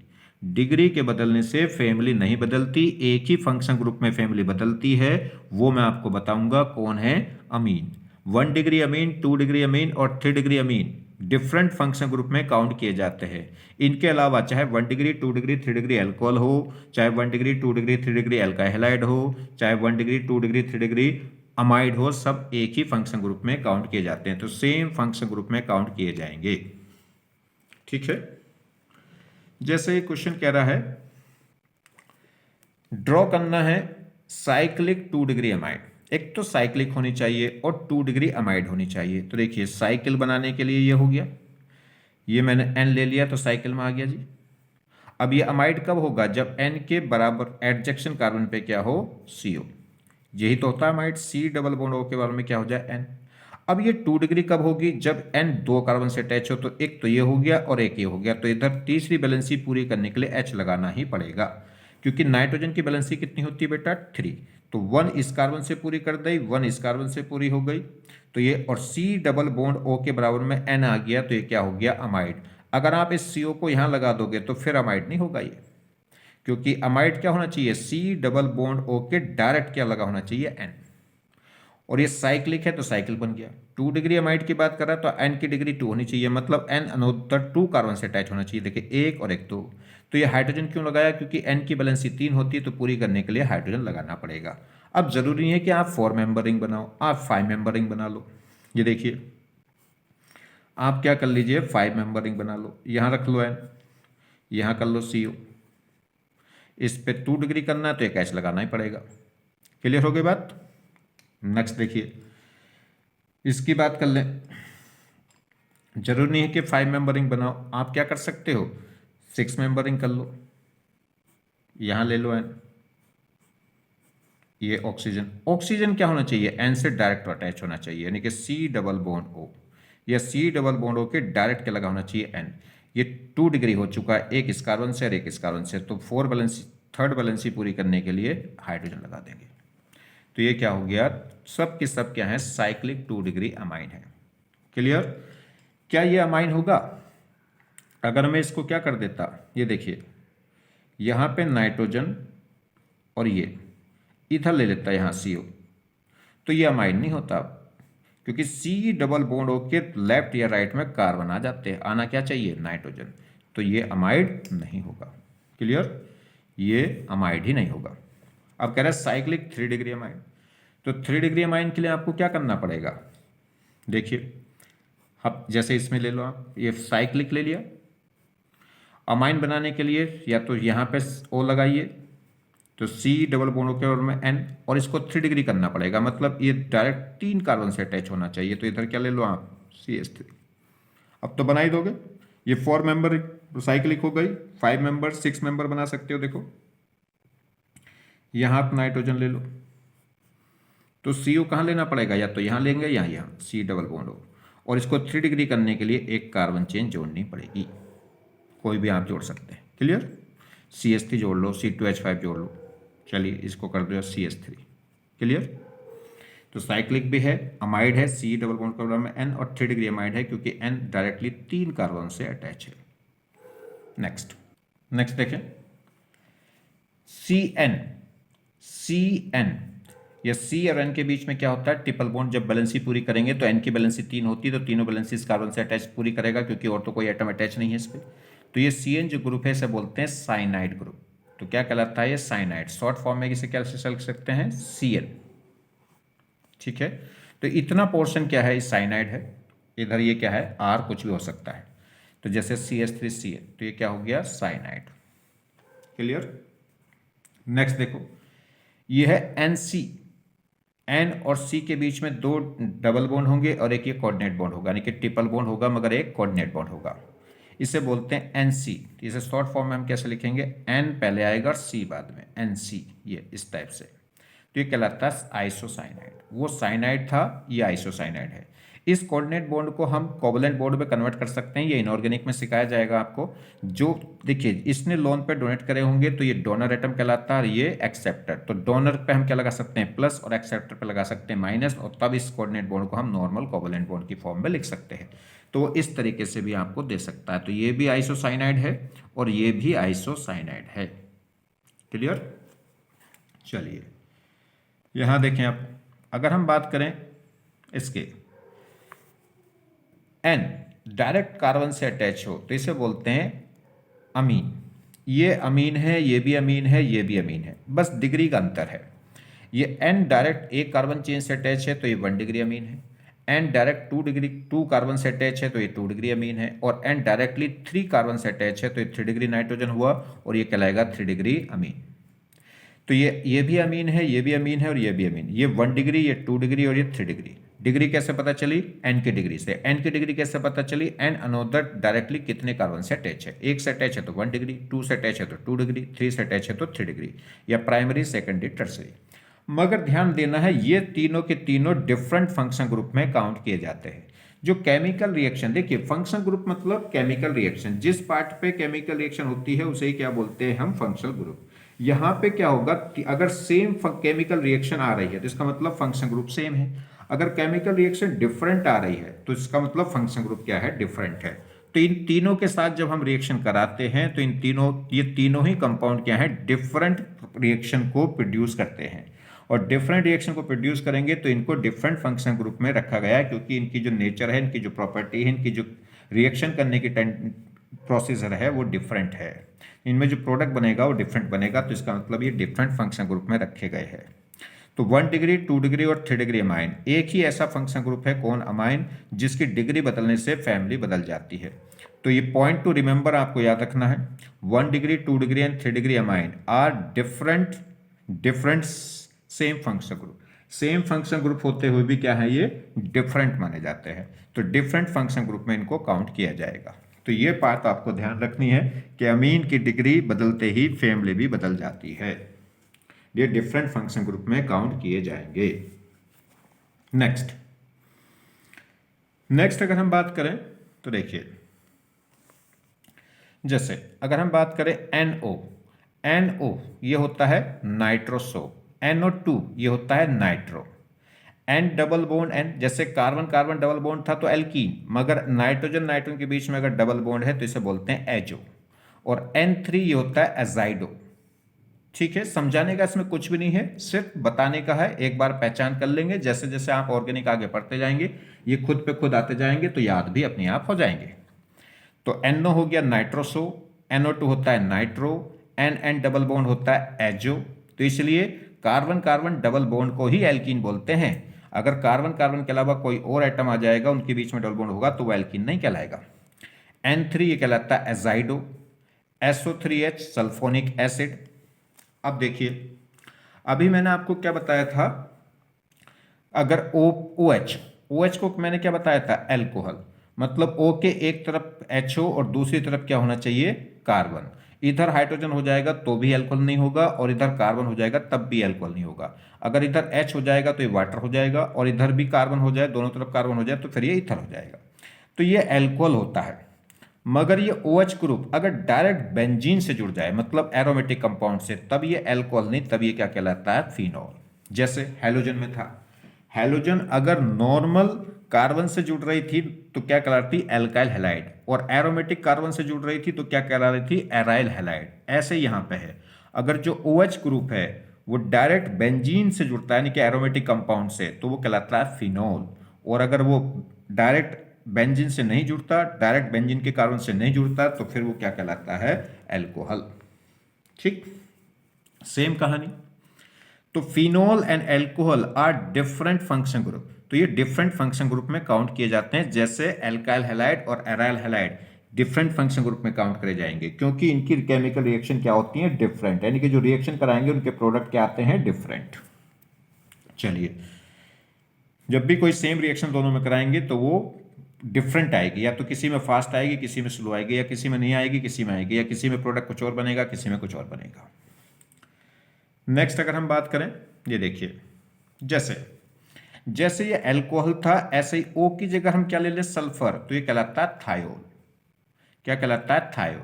डिग्री के बदलने से फैमिली नहीं बदलती, एक ही फंक्शन ग्रुप में फैमिली बदलती है। वो मैं आपको बताऊंगा कौन है, अमीन। 1 डिग्री अमीन, 2 डिग्री अमीन और 3 degree amine different function group में काउंट किए जाते हैं। इनके अलावा चाहे 1 डिग्री 2 डिग्री 3 डिग्री एल्कोहल हो, चाहे 1 डिग्री 2 डिग्री 3 डिग्री एल्काइहलाइड हो, चाहे 1 डिग्री 2 डिग्री 3 डिग्री अमाइड हो, सब एक ही फंक्शन ग्रुप में काउंट किए जाते हैं। तो सेम फंक्शन ग्रुप में काउंट किए जाएंगे। ठीक है। जैसे ये क्वेश्चन कह रहा है, ड्रॉ करना है साइक्लिक 2 डिग्री अमाइड। एक तो साइक्लिक होनी चाहिए और 2 डिग्री अमाइड होनी चाहिए। तो देखिए साइकिल बनाने के लिए ये हो गया, ये मैंने एन ले लिया तो साइकिल में आ गया जी। अब ये अमाइड कब होगा, जब एन के बराबर एडजेक्शन कार्बन पे क्या हो, CO। यही तो होता है amide, C double bond O के बारे में क्या हो जाए, N। अब ये 2 डिग्री कब होगी, जब N 2 कार्बन से अटैच हो। तो एक तो ये हो गया और एक ये हो गया, तो इधर तीसरी बैलेंसी पूरी करने के लिए H लगाना ही पड़ेगा, क्योंकि नाइट्रोजन की बैलेंसी कितनी होती है बेटा, 3। तो 1 इस कार्बन से पूरी कर दी, 1 इस कार्बन से पूरी हो गई, तो ये और C डबल बॉन्ड O के बराबर में N आ गया, तो ये क्या हो गया, अमाइड। अगर आप इस CO को यहां लगा दोगे तो फिर अमाइड नहीं होगा ये, क्योंकि अमाइड क्या होना चाहिए, C डबल बॉन्ड O के डायरेक्ट क्या लगा होना चाहिए, N। और ये साइक्लिक है तो साइकिल बन गया। 2 डिग्री अमाइड की बात कर रहा है तो N की डिग्री 2 होनी चाहिए, मतलब N अनोत्तर 2 कार्बन से अटैच होना चाहिए। देखिए 1 और 1 2। तो ये हाइड्रोजन क्यों लगाया, क्योंकि N की बैलेंसी 3 होती है, तो पूरी करने के लिए हाइड्रोजन लगाना पड़ेगा। अब जरूरी नहीं है कि आप 4 मेंबर रिंग बनाओ, आप 5 मेंबर रिंग बना लो। ये देखिए आप क्या कर लीजिए, 5 मेंबर रिंग बना लो। यहां रख लो N, यहां कर लो CO। इस पे 2 डिग्री करना है तो एक H लगाना ही पड़ेगा। क्लियर हो गई बात। नेक्स्ट देखिए, इसकी बात कर लें। जरूरी नहीं है कि 5 मेंबर रिंग बनाओ, आप क्या कर सकते हो, 6 मेंबर रिंग कर लो। यहां ले लो N, ये ऑक्सीजन। ऑक्सीजन क्या होना चाहिए, N से डायरेक्ट अटैच होना चाहिए, यानी कि C डबल बॉन्ड O, या C डबल बॉन्ड O के डायरेक्ट क्या लगा होना चाहिए, N। ये 2 डिग्री हो चुका है, एक इस कार्बन से और एक इस कार्बन से, तो 4 बैलेंसी, थर्ड बैलेंसी पूरी करने के लिए हाइड्रोजन लगा देंगे। तो ये क्या हो गया, सब के सब क्या है, साइक्लिक 2 डिग्री अमाइन है। क्लियर। क्या ये अमाइन होगा, अगर मैं इसको क्या कर देता, ये देखिए यहां पे नाइट्रोजन और ये इथर ले लेता यहां CO, तो ये अमाइन नहीं होता, क्योंकि C डबल बॉन्ड O के लेफ्ट या राइट में कार्बन आ जाते हैं, आना क्या चाहिए, नाइट्रोजन। तो ये अमाइड नहीं होगा। क्लियर, ये अमाइड ही नहीं होगा। अब कह रहा है साइक्लिक 3 डिग्री अमाइन। तो 3 डिग्री अमाइन के लिए आपको क्या करना पड़ेगा, देखिए अब जैसे इसमें ले लो आप, ये साइक्लिक ले लिया। अमाइन बनाने के लिए या तो यहाँ पे O लगाइए, तो C डबल बॉन्ड के और में N, और इसको 3 डिग्री करना पड़ेगा, मतलब ये डायरेक्ट 3 कार्बन से अटैच होना चाहिए। तो इधर क्या ले लो आप, CH3। अब तो बना ही दोगे। ये 4 मेंबर साइक्लिक हो गई, 5 मेंबर 6 मेंबर बना सकते हो। देखो यहाँ आप नाइट्रोजन ले लो, तो CO कहाँ लेना पड़ेगा, या तो यहाँ लेंगे या यहाँ, C डबल बॉन्ड O, और इसको 3 डिग्री करने के लिए एक कार्बन चेन जोड़नी पड़ेगी, कोई भी आप जोड़ सकते हैं। क्लियर, CH3 जोड़ लो, C2H5 जोड़ लो, चलिए इसको कर दो CH3। क्लियर। तो साइक्लिक भी है, अमाइड है, C डबल बॉन्ड का में N, और 3 डिग्री अमाइड है क्योंकि N डायरेक्टली 3 कार्बन से अटैच है। नेक्स्ट देखें, CN या C और N के बीच में क्या होता है, ट्रिपल बॉन्ड। जब बैलेंसी पूरी करेंगे तो N की बैलेंसी 3 होती है, तो तीनों बैलेंसी इस कार्बन से अटैच पूरी करेगा, क्योंकि और तो कोई एटम अटैच नहीं है इस पर। तो ये CN जो ग्रुप है इसे बोलते हैं साइनाइड ग्रुप। तो क्या कहलाता है ये, साइनाइड। शॉर्ट फॉर्म में इसे क्या लिख सकते हैं, CN। ठीक है। तो इतना पोर्शन क्या है, इस साइनाइड है, इधर ये क्या है, R कुछ भी हो सकता है। तो जैसे CH3CN, तो ये क्या हो गया, साइनाइड। क्लियर। नेक्स्ट देखो, ये है NC। N और C के बीच में 2 डबल बॉन्ड होंगे और एक ये कोऑर्डिनेट बॉन्ड होगा, यानी कि ट्रिपल बॉन्ड होगा मगर एक कोऑर्डिनेट बॉन्ड होगा। इसे बोलते हैं NC। इसे शॉर्ट फॉर्म में हम कैसे लिखेंगे, N पहले आएगा और C बाद में, NC, ये इस टाइप से। तो ये कहलाता है आइसोसाइनाइड। वो साइनाइड था, ये आइसोसाइनाइड है। इस कोऑर्डिनेट बॉन्ड को हम कोवलेंट बॉन्ड में कन्वर्ट कर सकते हैं, ये इनऑर्गेनिक में सिखाया जाएगा आपको। जो देखिए इसने लोन पे डोनेट करे होंगे तो ये डोनर एटम कहलाता है और ये एक्सेप्टर। तो डोनर पे हम क्या लगा सकते हैं प्लस और एक्सेप्टर पे लगा सकते हैं माइनस, और तब इस कोऑर्डिनेट बॉन्ड को हम नॉर्मल कोवलेंट बॉन्ड की फॉर्म में लिख सकते हैं। तो वो इस तरीके से भी आपको दे सकता है। तो ये भी आइसोसाइनाइड है और ये भी आइसोसाइनाइड है। क्लियर? चलिए यहां देखें आप, अगर हम बात करें इसके एन डायरेक्ट कार्बन से अटैच हो तो इसे बोलते हैं अमीन। ये अमीन है, ये भी अमीन है, ये भी अमीन है, बस डिग्री का अंतर है। ये एन डायरेक्ट एक कार्बन चेन से अटैच है तो ये 1 डिग्री अमीन है। एन डायरेक्ट 2 कार्बन से अटैच है तो ये 2 डिग्री अमीन है। और एन डायरेक्टली 3 कार्बन से अटैच है तो ये 3 डिग्री नाइट्रोजन हुआ और ये कहलाएगा 3 डिग्री अमीन। तो ये भी अमीन है, ये भी अमीन है और ये भी अमीन। ये 1 डिग्री, ये 2 डिग्री और ये 3 डिग्री। डिग्री कैसे पता चली? एन की डिग्री से। एन की डिग्री कैसे पता चली? एन अनोदर डायरेक्टली कितने कार्बन से अटैच है। 1 से अटैच है तो 1 डिग्री, 2 से अटैच है तो 2 डिग्री, 3 से अटैच है तो 3 डिग्री, या प्राइमरी, सेकेंडरी, टर्सरी। मगर ध्यान देना है ये तीनों के तीनों डिफरेंट फंक्शन ग्रुप में काउंट किए जाते हैं। जो केमिकल रिएक्शन, देखिए फंक्शन ग्रुप मतलब केमिकल रिएक्शन, जिस पार्ट पे केमिकल रिएक्शन होती है उसे ही क्या बोलते हैं हम? Functional group. यहां पे क्या होगा कि अगर सेम केमिकल रिएक्शन आ रही है तो इसका मतलब फंक्शन ग्रुप सेम है। अगर केमिकल रिएक्शन डिफरेंट आ रही है तो इसका मतलब फंक्शन ग्रुप क्या है? डिफरेंट है। तो इन तीनों के साथ जब हम रिएक्शन कराते हैं तो ये तीनों ही कंपाउंड क्या है? डिफरेंट रिएक्शन को प्रोड्यूस करते हैं। और डिफरेंट रिएक्शन को प्रोड्यूस करेंगे तो इनको डिफरेंट फंक्शन ग्रुप में रखा गया है, क्योंकि इनकी जो नेचर है, इनकी जो प्रॉपर्टी है, इनकी जो रिएक्शन करने की प्रोसीजर है वो डिफरेंट है। इनमें जो प्रोडक्ट बनेगा वो डिफरेंट बनेगा। तो इसका मतलब ये डिफरेंट फंक्शन ग्रुप में रखे गए हैं। तो 1 डिग्री, 2 डिग्री और 3 डिग्री अमाइन एक ही ऐसा फंक्शन ग्रुप है, कौन? अमाइन, जिसकी डिग्री बदलने से फैमिली बदल जाती है। तो ये पॉइंट टू रिमेंबर आपको याद रखना है। 1 degree, 2 degree and 3 degree amine are different same function group. Same function group होते हुए भी क्या है? ये डिफरेंट माने जाते हैं। तो डिफरेंट फंक्शन ग्रुप में इनको काउंट किया जाएगा। तो ये बात आपको ध्यान रखनी है कि अमीन की डिग्री बदलते ही फैमिली भी बदल जाती है। ये डिफरेंट फंक्शन ग्रुप में काउंट किए जाएंगे। नेक्स्ट अगर हम बात करें तो देखिए, जैसे अगर हम बात करें NO ये होता है नाइट्रोसो। NO2 ये होता है nitro. N double bond N, जैसे कार्बन कार्बन डबल बॉन्ड था तो एल्कीन, मगर नाइट्रोजन नाइट्रोजन के बीच में अगर डबल बॉन्ड है तो इसे बोलते हैं एजो। और N3 ये होता है एजाइडो। ठीक है, समझाने का इसमें कुछ भी नहीं है, सिर्फ बताने का है। एक बार पहचान कर लेंगे, जैसे जैसे आप ऑर्गेनिक आगे पढ़ते जाएंगे ये खुद पे खुद आते जाएंगे तो याद भी अपने आप हो जाएंगे। तो NO हो गया नाइट्रोसो, NO2 होता है नाइट्रो, N डबल बॉन्ड होता है एजो। तो इसलिए कार्बन कार्बन डबल बॉन्ड को ही एल्कीन बोलते हैं। अगर कार्बन कार्बन के अलावा कोई और एटम आ जाएगा, उनके बीच में डबल बॉन्ड होगा, तो वो एल्कीन नहीं कहलाएगा। N3 ये कहलाता है एजाइडो। SO3H sulphonic acid. अब देखिए, अभी मैंने आपको क्या बताया था? अगर OH को मैंने क्या बताया था? एल्कोहल। मतलब O के एक तरफ HO और दूसरी तरफ क्या होना चाहिए? कार्बन। इधर हाइड्रोजन हो जाएगा तो भी अल्कोहल नहीं होगा, और इधर कार्बन हो जाएगा तब भी अल्कोहल नहीं होगा। अगर इधर H हो जाएगा तो ये वाटर हो जाएगा, और इधर भी कार्बन हो जाए, दोनों तरफ कार्बन हो जाए, तो फिर ये ईथर हो जाएगा। तो ये अल्कोहल होता है। मगर ये OH ग्रुप अगर डायरेक्ट बेंजीन से जुड़ जाए, मतलब एरोमेटिक कंपाउंड से, तब ये अल्कोहल नहीं, तब ये क्या कहलाता है? फिनॉल। जैसे हैलोजन में था, हैलोजन अगर नॉर्मल कार्बन से जुड़ रही थी तो क्या कहलाती? Alkyl halide. और एरोमेटिक कार्बन से जुड़ रही थी तो क्या कहला रही थी? Aryl halide. ऐसे यहां पे है, अगर जो OH ग्रुप है वो डायरेक्ट बेंजीन से जुड़ता है, यानी कि एरोमेटिक कंपाउंड से, तो वो कहलाता है फिनॉल। और अगर वो डायरेक्ट बेंजीन से नहीं जुड़ता, डायरेक्ट बेंजीन के कार्बन से नहीं जुड़ता, तो फिर वो क्या कहलाता है? अल्कोहल। ठीक, सेम कहानी। तो phenol and alcohol are different function group. तो ये डिफरेंट फंक्शन ग्रुप में काउंट किए जाते हैं, जैसे एल्काइल हैलाइड और aryl halide different function group में काउंट करे जाएंगे, क्योंकि इनकी केमिकल रिएक्शन क्या होती है? डिफरेंट, यानी कि जो रिएक्शन कराएंगे उनके प्रोडक्ट क्या आते हैं? डिफरेंट। चलिए, जब भी कोई सेम रिएक्शन दोनों में कराएंगे तो वो डिफरेंट आएगी, या तो किसी में फास्ट आएगी, किसी में स्लो आएगी, या किसी में नहीं आएगी, किसी में आएगी, या किसी में प्रोडक्ट कुछ और बनेगा, किसी में कुछ और बनेगा। नेक्स्ट अगर हम बात करें ये देखिए, जैसे जैसे ये अल्कोहल था, ऐसे ही O की जगह हम क्या ले लें, सल्फर, तो ये कहलाता है थायोल। क्या कहलाता है, थायोल।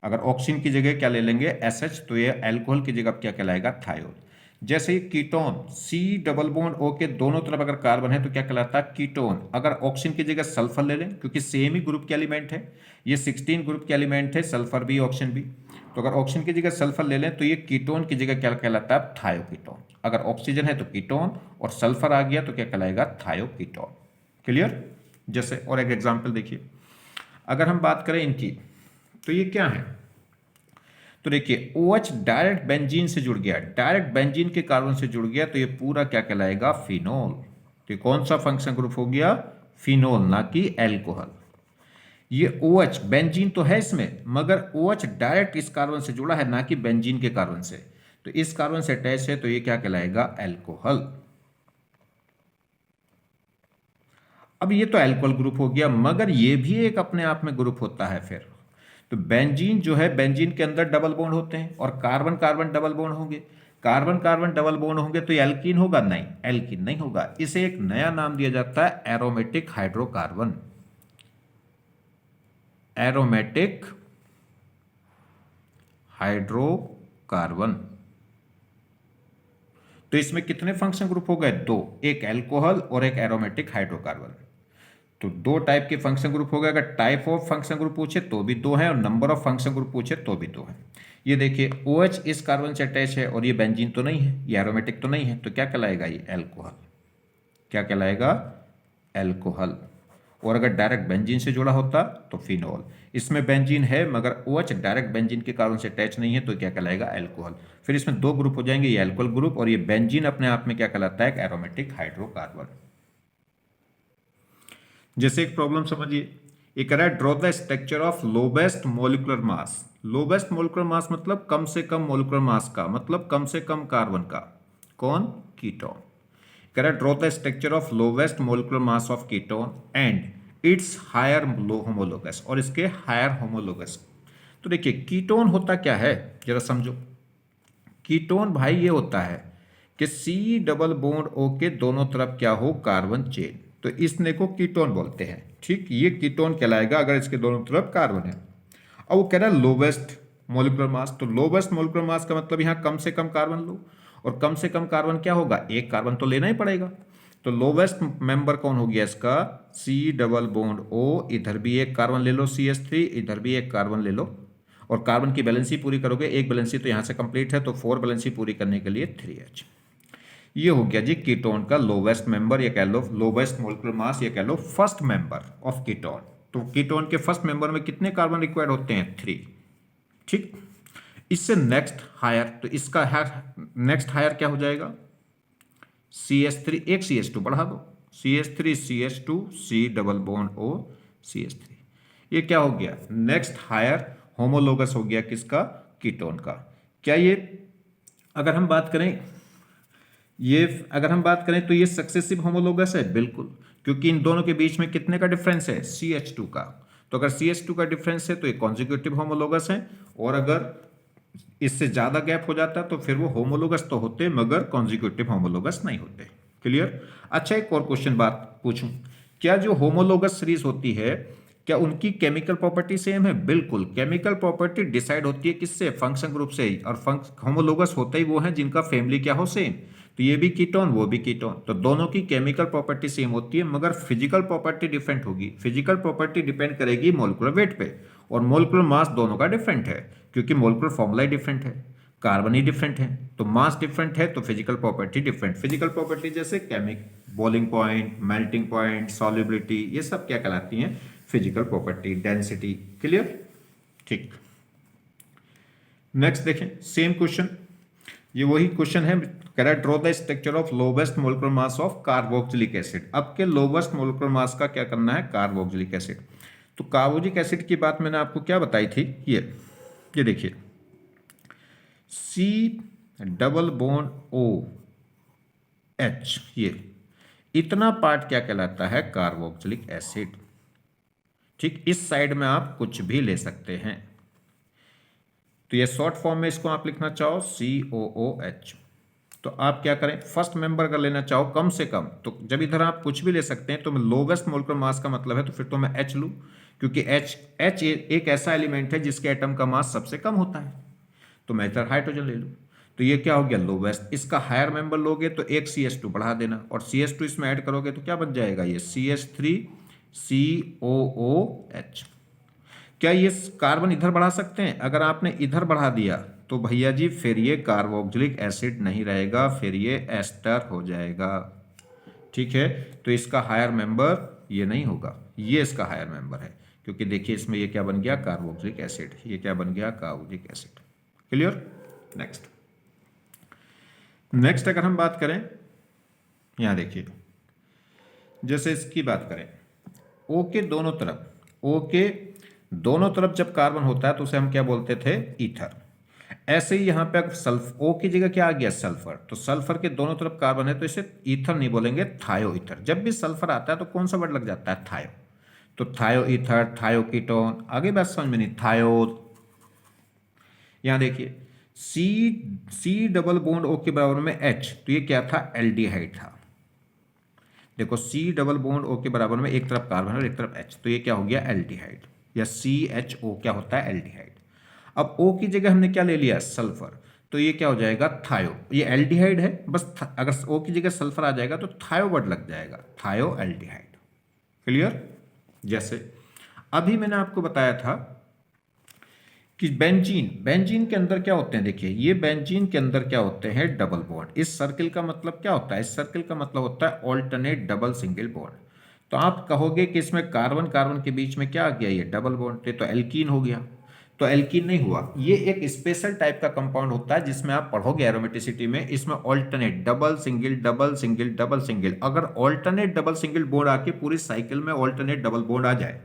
अगर ऑक्सीजन की जगह क्या ले लेंगे, SH, तो ये अल्कोहल की जगह क्या कहलाएगा, थायोल। जैसे ही ketone, C double bond O के दोनों तरफ अगर कार्बन है तो क्या कहलाता है, कीटोन। अगर ऑक्सीजन की जगह सल्फर ले लें, क्योंकि सेम ही ग्रुप के एलिमेंट है, ये 16 ग्रुप के एलिमेंट है, सल्फर भी ऑक्सीजन भी, तो अगर ऑक्सीजन की जगह सल्फर ले लें तो ये कीटोन की जगह क्या कहलाता है, थायोकीटोन। अगर ऑक्सीजन है तो कीटोन, और सल्फर आ गया तो क्या कहलाएगा, थायोकीटोन। क्लियर। जैसे और एक एग्जाम्पल देखिए, अगर हम बात करें इनकी, तो ये क्या है, तो देखिए OH डायरेक्ट बेंजीन से जुड़ गया, डायरेक्ट बेंजीन के कार्बन से जुड़ गया, तो ये पूरा क्या कहलाएगा, फिनोल। तो कौन सा फंक्शन ग्रुप हो गया, फिनोल, ना कि एल्कोहल। ये OH बेंजीन तो है इसमें, मगर OH डायरेक्ट इस कार्बन से जुड़ा है, ना कि बेंजीन के कार्बन से, तो इस कार्बन से अटैच है, तो ये क्या कहलाएगा, एल्कोहल। अब ये तो एल्कोहल ग्रुप हो गया, मगर ये भी एक अपने आप में ग्रुप होता है फिर। तो बेंजीन जो है, बेंजीन के अंदर डबल बॉन्ड होते हैं, और कार्बन कार्बन डबल बॉन्ड होंगे, कार्बन कार्बन डबल बॉन्ड होंगे, तो ये एल्कीन होगा, नहीं, एल्कीन नहीं होगा। इसे एक नया नाम दिया जाता है, एरोमेटिक हाइड्रोकार्बन। Aromatic hydrocarbon. तो इसमें कितने फंक्शन ग्रुप हो गए, दो, एक एल्कोहल और एक एरोमेटिक हाइड्रोकार्बन। तो दो टाइप के फंक्शन ग्रुप हो गए। अगर टाइप ऑफ फंक्शन ग्रुप पूछे तो भी दो हैं, और नंबर ऑफ फंक्शन ग्रुप पूछे तो भी दो हैं। ये देखिए OH इस कार्बन से अटैच है, और ये बेंजीन तो नहीं है, ये एरोमेटिक तो नहीं है, तो क्या कहलाएगा, ये एल्कोहल। क्या कहलाएगा, एल्कोहल। और अगर डायरेक्ट बेंजीन से जुड़ा होता तो फिनोल। इसमें बेंजीन है, मगर OH डायरेक्ट बेंजीन के कार्बन से अटैच नहीं है, तो क्या कहलाएगा, एल्कोहल। फिर इसमें दो ग्रुप हो जाएंगे, ये एल्कोहल ग्रुप, और ये बेंजीन अपने आप में क्या कहलाता है, एरोमेटिक हाइड्रोकार्बन। जैसे एक प्रॉब्लम समझिए, ये कह रहा है draw the structure of lowest molecular mass. Lowest molecular mass मतलब कम से कम मोलिकुलर मास का, मतलब कम से कम कार्बन का, कौन, कीटोन। कह रहा है draw the structure of lowest molecular mass of ketone and its higher homologous, और इसके हायर होमोलोगस। तो देखिए कीटोन होता क्या है, जरा समझो। कीटोन भाई ये होता है कि C डबल बॉन्ड O के दोनों तरफ क्या हो, कार्बन चेन, तो इसने को कीटोन बोलते हैं। ठीक, ये कीटोन कहलाएगा अगर इसके दोनों तरफ कार्बन है। अब वो कह रहा है लोवेस्ट मोलिकुलर मास, तो लोवेस्ट मोलिकुलर मास का मतलब यहाँ कम से कम कार्बन लो, और कम से कम कार्बन क्या होगा, एक कार्बन तो लेना ही पड़ेगा। तो लोवेस्ट मेंबर कौन हो गया इसका, C डबल बॉन्ड O, इधर भी एक कार्बन ले लो CH3, इधर भी एक कार्बन ले लो, और कार्बन की बैलेंसी पूरी करोगे, एक बैलेंसी तो यहाँ से कंप्लीट है, तो 4 बैलेंसी पूरी करने के लिए 3H। ये हो गया जी कीटोन का लोवेस्ट मेंबर, या कह लो लोवेस्ट मोलिकुलर मास, या कह लो फर्स्ट मेंबर ऑफ कीटोन। तो कीटोन के फर्स्ट मेंबर में कितने कार्बन रिक्वायर्ड होते हैं, 3। ठीक, इससे नेक्स्ट हायर, तो इसका नेक्स्ट हायर क्या हो जाएगा, CH3, एक CH2 बढ़ा दो, CH3 CH2 C double bond O CH3। ये क्या हो गया, नेक्स्ट हायर होमोलोगस हो गया किसका, कीटोन का। क्या ये, अगर हम बात करें, ये अगर हम बात करें तो ये सक्सेसिव होमोलोगस है, बिल्कुल, क्योंकि इन दोनों के बीच में कितने का डिफरेंस है, CH2 का। तो अगर CH2 का डिफरेंस है तो ये कॉन्जिक्यूटिव होमोलोगस है, और अगर इससे ज्यादा गैप हो जाता तो फिर वो होमोलोगस तो होते मगर कॉन्जिक्यूटिव होमोलोगस नहीं होते। क्लियर। अच्छा एक और क्वेश्चन बात पूछूं, क्या जो होमोलोगस सीरीज होती है, क्या उनकी केमिकल प्रॉपर्टी सेम है, बिल्कुल। केमिकल प्रॉपर्टी डिसाइड होती है किससे, फंक्शन ग्रुप से ही, और होमोलोगस होते ही वो हैं जिनका फैमिली क्या हो, सेम। तो ये भी कीटोन, वो भी कीटोन, तो दोनों की केमिकल प्रॉपर्टी सेम होती है, मगर फिजिकल प्रॉपर्टी डिफरेंट होगी। फिजिकल प्रॉपर्टी डिपेंड करेगी मोलिकुलर वेट पे, और मोलिकुलर मास दोनों का डिफरेंट है, क्योंकि मोलिकुलर फॉर्मूला ही डिफरेंट है, कार्बन ही डिफरेंट है, तो मास डिफरेंट है, तो physical property different. Physical property जैसे केमिक boiling point, melting point, solubility, ये सब क्या कहलाती हैं, फिजिकल प्रॉपर्टी, डेंसिटी। क्लियर। ठीक, नेक्स्ट देखें सेम क्वेश्चन, ये वही क्वेश्चन है, कह रहा है draw the structure of lowest molecular mass of carboxylic acid. अब के लोवेस्ट मोलिकुलर मास का क्या करना है, कार्बोक्सिलिक एसिड। तो कार्बोक्सिलिक एसिड की बात मैंने आपको क्या बताई थी, ये देखिए C double bond O H, ये इतना पार्ट क्या कहलाता है, कार्बोक्सिलिक एसिड। ठीक, इस साइड में आप कुछ भी ले सकते हैं, तो ये शॉर्ट फॉर्म में इसको आप लिखना चाहो COOH। तो आप क्या करें, फर्स्ट मेंबर अगर लेना चाहो कम से कम, तो जब इधर आप कुछ भी ले सकते हैं, तो लोवेस्ट मोलकुलर मास का मतलब है, तो फिर तो मैं H लूँ, क्योंकि H एक ऐसा एलिमेंट है जिसके एटम का मास सबसे कम होता है, तो मैं इधर हाइड्रोजन ले लूँ। तो ये क्या हो गया, लोवेस्ट। इसका हायर मेंबर लोगे तो एक CH2 बढ़ा देना, और CH2 इसमें ऐड करोगे तो क्या बन जाएगा, ये CH3COOH। क्या ये कार्बन इधर बढ़ा सकते हैं? अगर आपने इधर बढ़ा दिया तो भैया जी फिर ये कार्बोक्सिलिक एसिड नहीं रहेगा, फिर ये एस्टर हो जाएगा। ठीक है, तो इसका हायर मेंबर ये नहीं होगा, ये इसका हायर मेंबर है, क्योंकि देखिए इसमें ये क्या बन गया, कार्बोक्सिलिक एसिड, ये क्या बन गया, कार्बोक्सिलिक एसिड। क्लियर? नेक्स्ट अगर हम बात करें, यहां देखिए, जैसे इसकी बात करें, O के दोनों तरफ, O के दोनों तरफ जब कार्बन होता है तो उसे हम क्या बोलते थे, ईथर। ऐसे ही यहां पे अगर O की जगह क्या आ गया, सल्फर, तो सल्फर के दोनों तरफ कार्बन है तो इसे ईथर नहीं बोलेंगे, थायो ईथर। जब भी सल्फर आता है तो कौन सा वर्ड लग जाता है, थायो। तो थायो ईथर, थायो कीटोन, आगे बात समझ में नहीं, थायो। यहां देखिए सी डबल बॉन्ड O के बराबर में H, तो ये क्या था, एल्डिहाइड था। देखो C डबल बॉन्ड O के बराबर में एक तरफ कार्बन और एक तरफ H, तो ये क्या हो गया, एल्डिहाइड, या CHO क्या होता है, एल्डिहाइड। अब O की जगह हमने क्या ले लिया, सल्फर, तो ये क्या हो जाएगा, थायो। ये एल्डिहाइड है, बस अगर O की जगह सल्फर आ जाएगा तो थायो वर्ड लग जाएगा, थायो एल्डिहाइड। क्लियर? जैसे अभी मैंने आपको बताया था कि बेंजीन के अंदर क्या होते हैं, देखिए ये बेंजीन के अंदर क्या होते हैं, डबल बॉन्ड। इस सर्किल का मतलब क्या होता है, इस सर्किल का मतलब होता है ऑल्टरनेट डबल सिंगल बॉन्ड। तो आप कहोगे कि इसमें कार्बन कार्बन के बीच में क्या आ गया, ये डबल बॉन्ड, तो एल्कीन हो गया। तो एल्कीन नहीं हुआ, ये एक स्पेशल टाइप का कंपाउंड होता है जिसमें आप पढ़ोगे एरोमेटिसिटी में, इसमें alternate double single double single double single, अगर ऑल्टरनेट डबल सिंगल बॉन्ड आके पूरी साइकिल में ऑल्टरनेट डबल बॉन्ड आ जाए,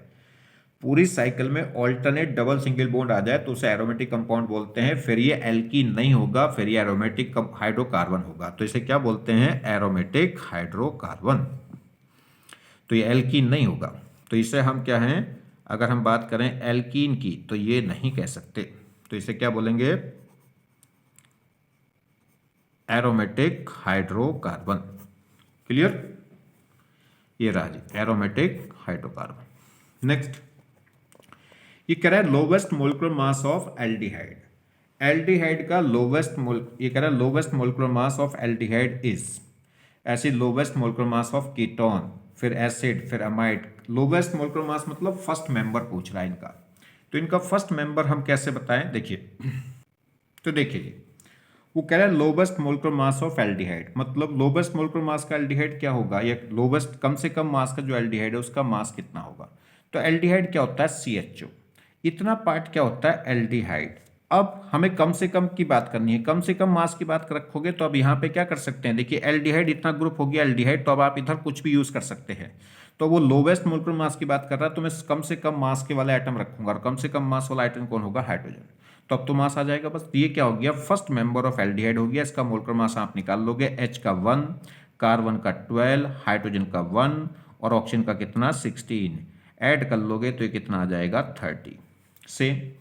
पूरी साइकिल में ऑल्टरनेट डबल सिंगल बॉन्ड आ जाए, तो उसे एरोमेटिक कंपाउंड बोलते हैं। फिर ये एल्कीन नहीं होगा, फिर ये एरोमेटिक हाइड्रोकार्बन होगा, तो इसे क्या बोलते हैं, एरोमेटिक हाइड्रोकार्बन। तो ये एल्कीन नहीं होगा, तो इसे हम क्या हैं, अगर हम बात करें एल्कीन की तो ये नहीं कह सकते, तो इसे क्या बोलेंगे, एरोमेटिक हाइड्रोकार्बन। क्लियर? ये रहा जी एरोमेटिक हाइड्रोकार्बन। नेक्स्ट ये कह रहा है lowest molecular mass of aldehyde. Aldehyde का ये कह रहा है lowest molecular mass of aldehyde is, ऐसी lowest molecular mass of ketone, फिर एसिड, फिर अमाइड। लोवेस्ट मोलिकुलर मास मतलब फर्स्ट मेंबर पूछ रहा है इनका, तो इनका फर्स्ट मेंबर हम कैसे बताएं, देखिए। तो देखिए वो कह रहा है lowest molecular mass of aldehyde, मतलब लोवेस्ट मोलिकुलर मास का एल्डिहाइड क्या होगा, या लोवेस्ट कम से कम मास का जो एल्डिहाइड है उसका मास कितना होगा। तो एल्डिहाइड क्या होता है, CHO, इतना पार्ट क्या होता है, एल्डिहाइड। अब हमें कम से कम की बात करनी है, कम से कम मास की बात रखोगे तो अब यहाँ पे क्या कर सकते हैं, देखिए एल्डिहाइड इतना ग्रुप हो गया एल्डिहाइड, तो अब आप इधर कुछ भी यूज कर सकते हैं। तो वो लोवेस्ट मोलिकुलर मास की बात कर रहा है, तो मैं कम से कम मास के वाला आइटम रखूंगा, और कम से कम मास वाला आइटम कौन होगा, हाइड्रोजन। तो अब तो मास आ जाएगा बस। ये क्या हो गया, फर्स्ट मेंबर ऑफ एल्डिहाइड हो गया, इसका मोलिकुलर मास आप निकाल लोगे, H का 1, कार्बन का 12, हाइड्रोजन का 1 और ऑक्सीजन का कितना, 16, ऐड कर लोगे तो ये कितना आ जाएगा, 30। से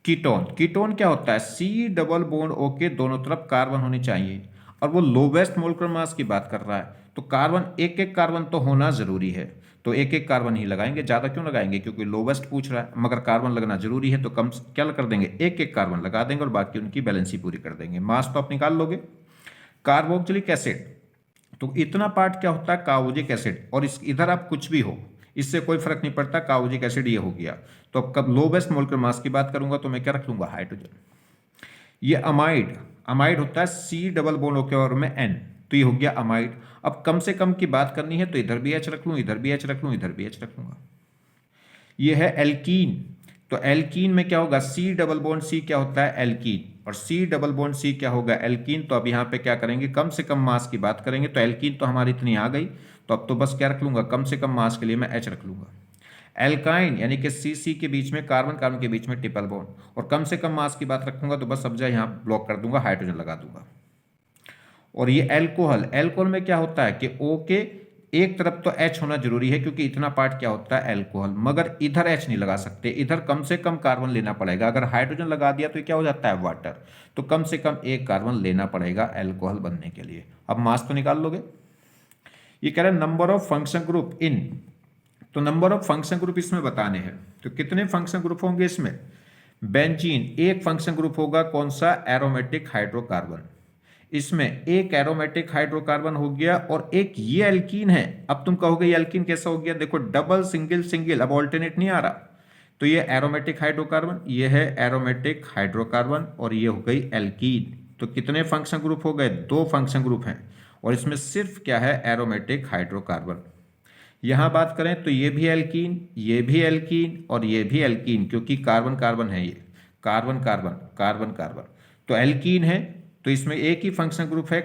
कीटोन क्या होता है, C डबल बॉन्ड O के दोनों तरफ कार्बन होने चाहिए, और वो लोवेस्ट मोलिकुलर मास की बात कर रहा है, तो कार्बन एक एक कार्बन तो होना जरूरी है, तो एक एक कार्बन ही लगाएंगे, ज्यादा क्यों लगाएंगे, क्योंकि लोवेस्ट पूछ रहा है, मगर कार्बन लगना जरूरी है, तो कम क्या कर देंगे, एक एक कार्बन लगा देंगे और बाकी उनकी बैलेंसी पूरी कर देंगे। मास तो आप निकाल लोगे। कार्बोक्सिलिक एसिड, तो इतना पार्ट क्या होता है, कार्बोक्सिलिक एसिड, और इधर आप कुछ भी हो, इससे कोई फर्क नहीं पड़ता, कार्बोक्सिलिक एसिड ये हो गया। तो अब कब लोवेस्ट मोलिकुलर मास की बात करूंगा तो मैं क्या रख लूंगा, हाइड्रोजन। ये अमाइड होता है C डबल बॉन्ड O के और में N, तो ये हो गया अमाइड। अब कम से कम की बात करनी है तो इधर भी H रख लूँ, इधर भी H रख लूँ, इधर भी H रख लूंगा। ये है एल्कीन, तो एल्कीन में क्या होगा, C डबल बॉन्ड C क्या होता है, एल्कीन, और C डबल बॉन्ड C क्या होगा, एल्कीन। तो अब यहाँ पे क्या करेंगे, कम से कम मास की बात करेंगे, तो एल्कीन तो हमारी इतनी आ गई, तो अब तो बस क्या रख लूंगा, कम से कम मास के लिए मैं H रख लूंगा। एल्काइन यानी कि C के बीच में कार्बन कार्बन के बीच में ट्रिपल बॉन्ड, और कम से कम मास की बात रखूंगा तो बस अब जाए यहाँ ब्लॉक कर दूंगा, हाइड्रोजन लगा दूंगा। और ये एल्कोहल में क्या होता है कि O के एक तरफ तो H होना जरूरी है क्योंकि इतना पार्ट क्या होता है एल्कोहल, मगर इधर H नहीं लगा सकते, इधर कम से कम कार्बन लेना पड़ेगा। अगर हाइड्रोजन लगा दिया तो क्या हो जाता है वाटर, तो कम से कम एक कार्बन लेना पड़ेगा एल्कोहल बनने के लिए। अब मास तो निकाल लोगे। ये कह रहे हैं number of function group in, तो नंबर ऑफ फंक्शन ग्रुप इसमें बताने हैं, तो कितने फंक्शन ग्रुप होंगे इसमें। बेंजीन एक फंक्शन ग्रुप होगा, कौन सा, एरोमेटिक हाइड्रोकार्बन, इसमें एक एरोमेटिक हाइड्रोकार्बन हो गया और एक ये एल्कीन है। अब तुम कहोगे ये एल्कीन कैसा हो गया, देखो डबल सिंगल सिंगल, अब ऑल्टरनेट नहीं आ रहा, तो ये एरोमेटिक हाइड्रोकार्बन, ये है एरोमेटिक हाइड्रोकार्बन और ये हो गई एल्कीन। तो कितने फंक्शन ग्रुप हो गए, दो फंक्शन ग्रुप हैं और इसमें सिर्फ क्या है एरोमेटिक हाइड्रोकार्बन। यहां बात करें तो ये भी एल्कीन, ये भी एल्कीन और ये भी एल्कीन, क्योंकि कार्बन कार्बन है, ये कार्बन कार्बन कार्बन कार्बन, तो एल्कीन है, तो इसमें एक ही फंक्शन ग्रुप है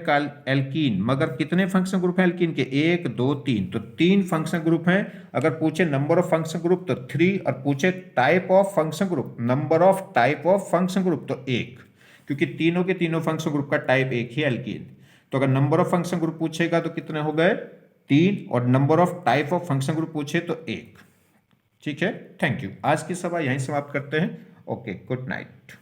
एल्कीन, मगर कितने फंक्शन ग्रुप हैं एल्कीन के, एक दो तीन, तो तीन फंक्शन ग्रुप हैं। अगर पूछे नंबर ऑफ फंक्शन ग्रुप तो 3, और पूछे type of function group, number of type of function group तो 1, क्योंकि तीनों के तीनों फंक्शन ग्रुप का टाइप एक ही एल्कीन। तो अगर नंबर ऑफ फंक्शन ग्रुप पूछेगा तो कितने हो गए, 3, और number of type of function group पूछे तो 1। ठीक है, थैंक यू। आज की सभा यहीं समाप्त करते हैं। Okay, good night.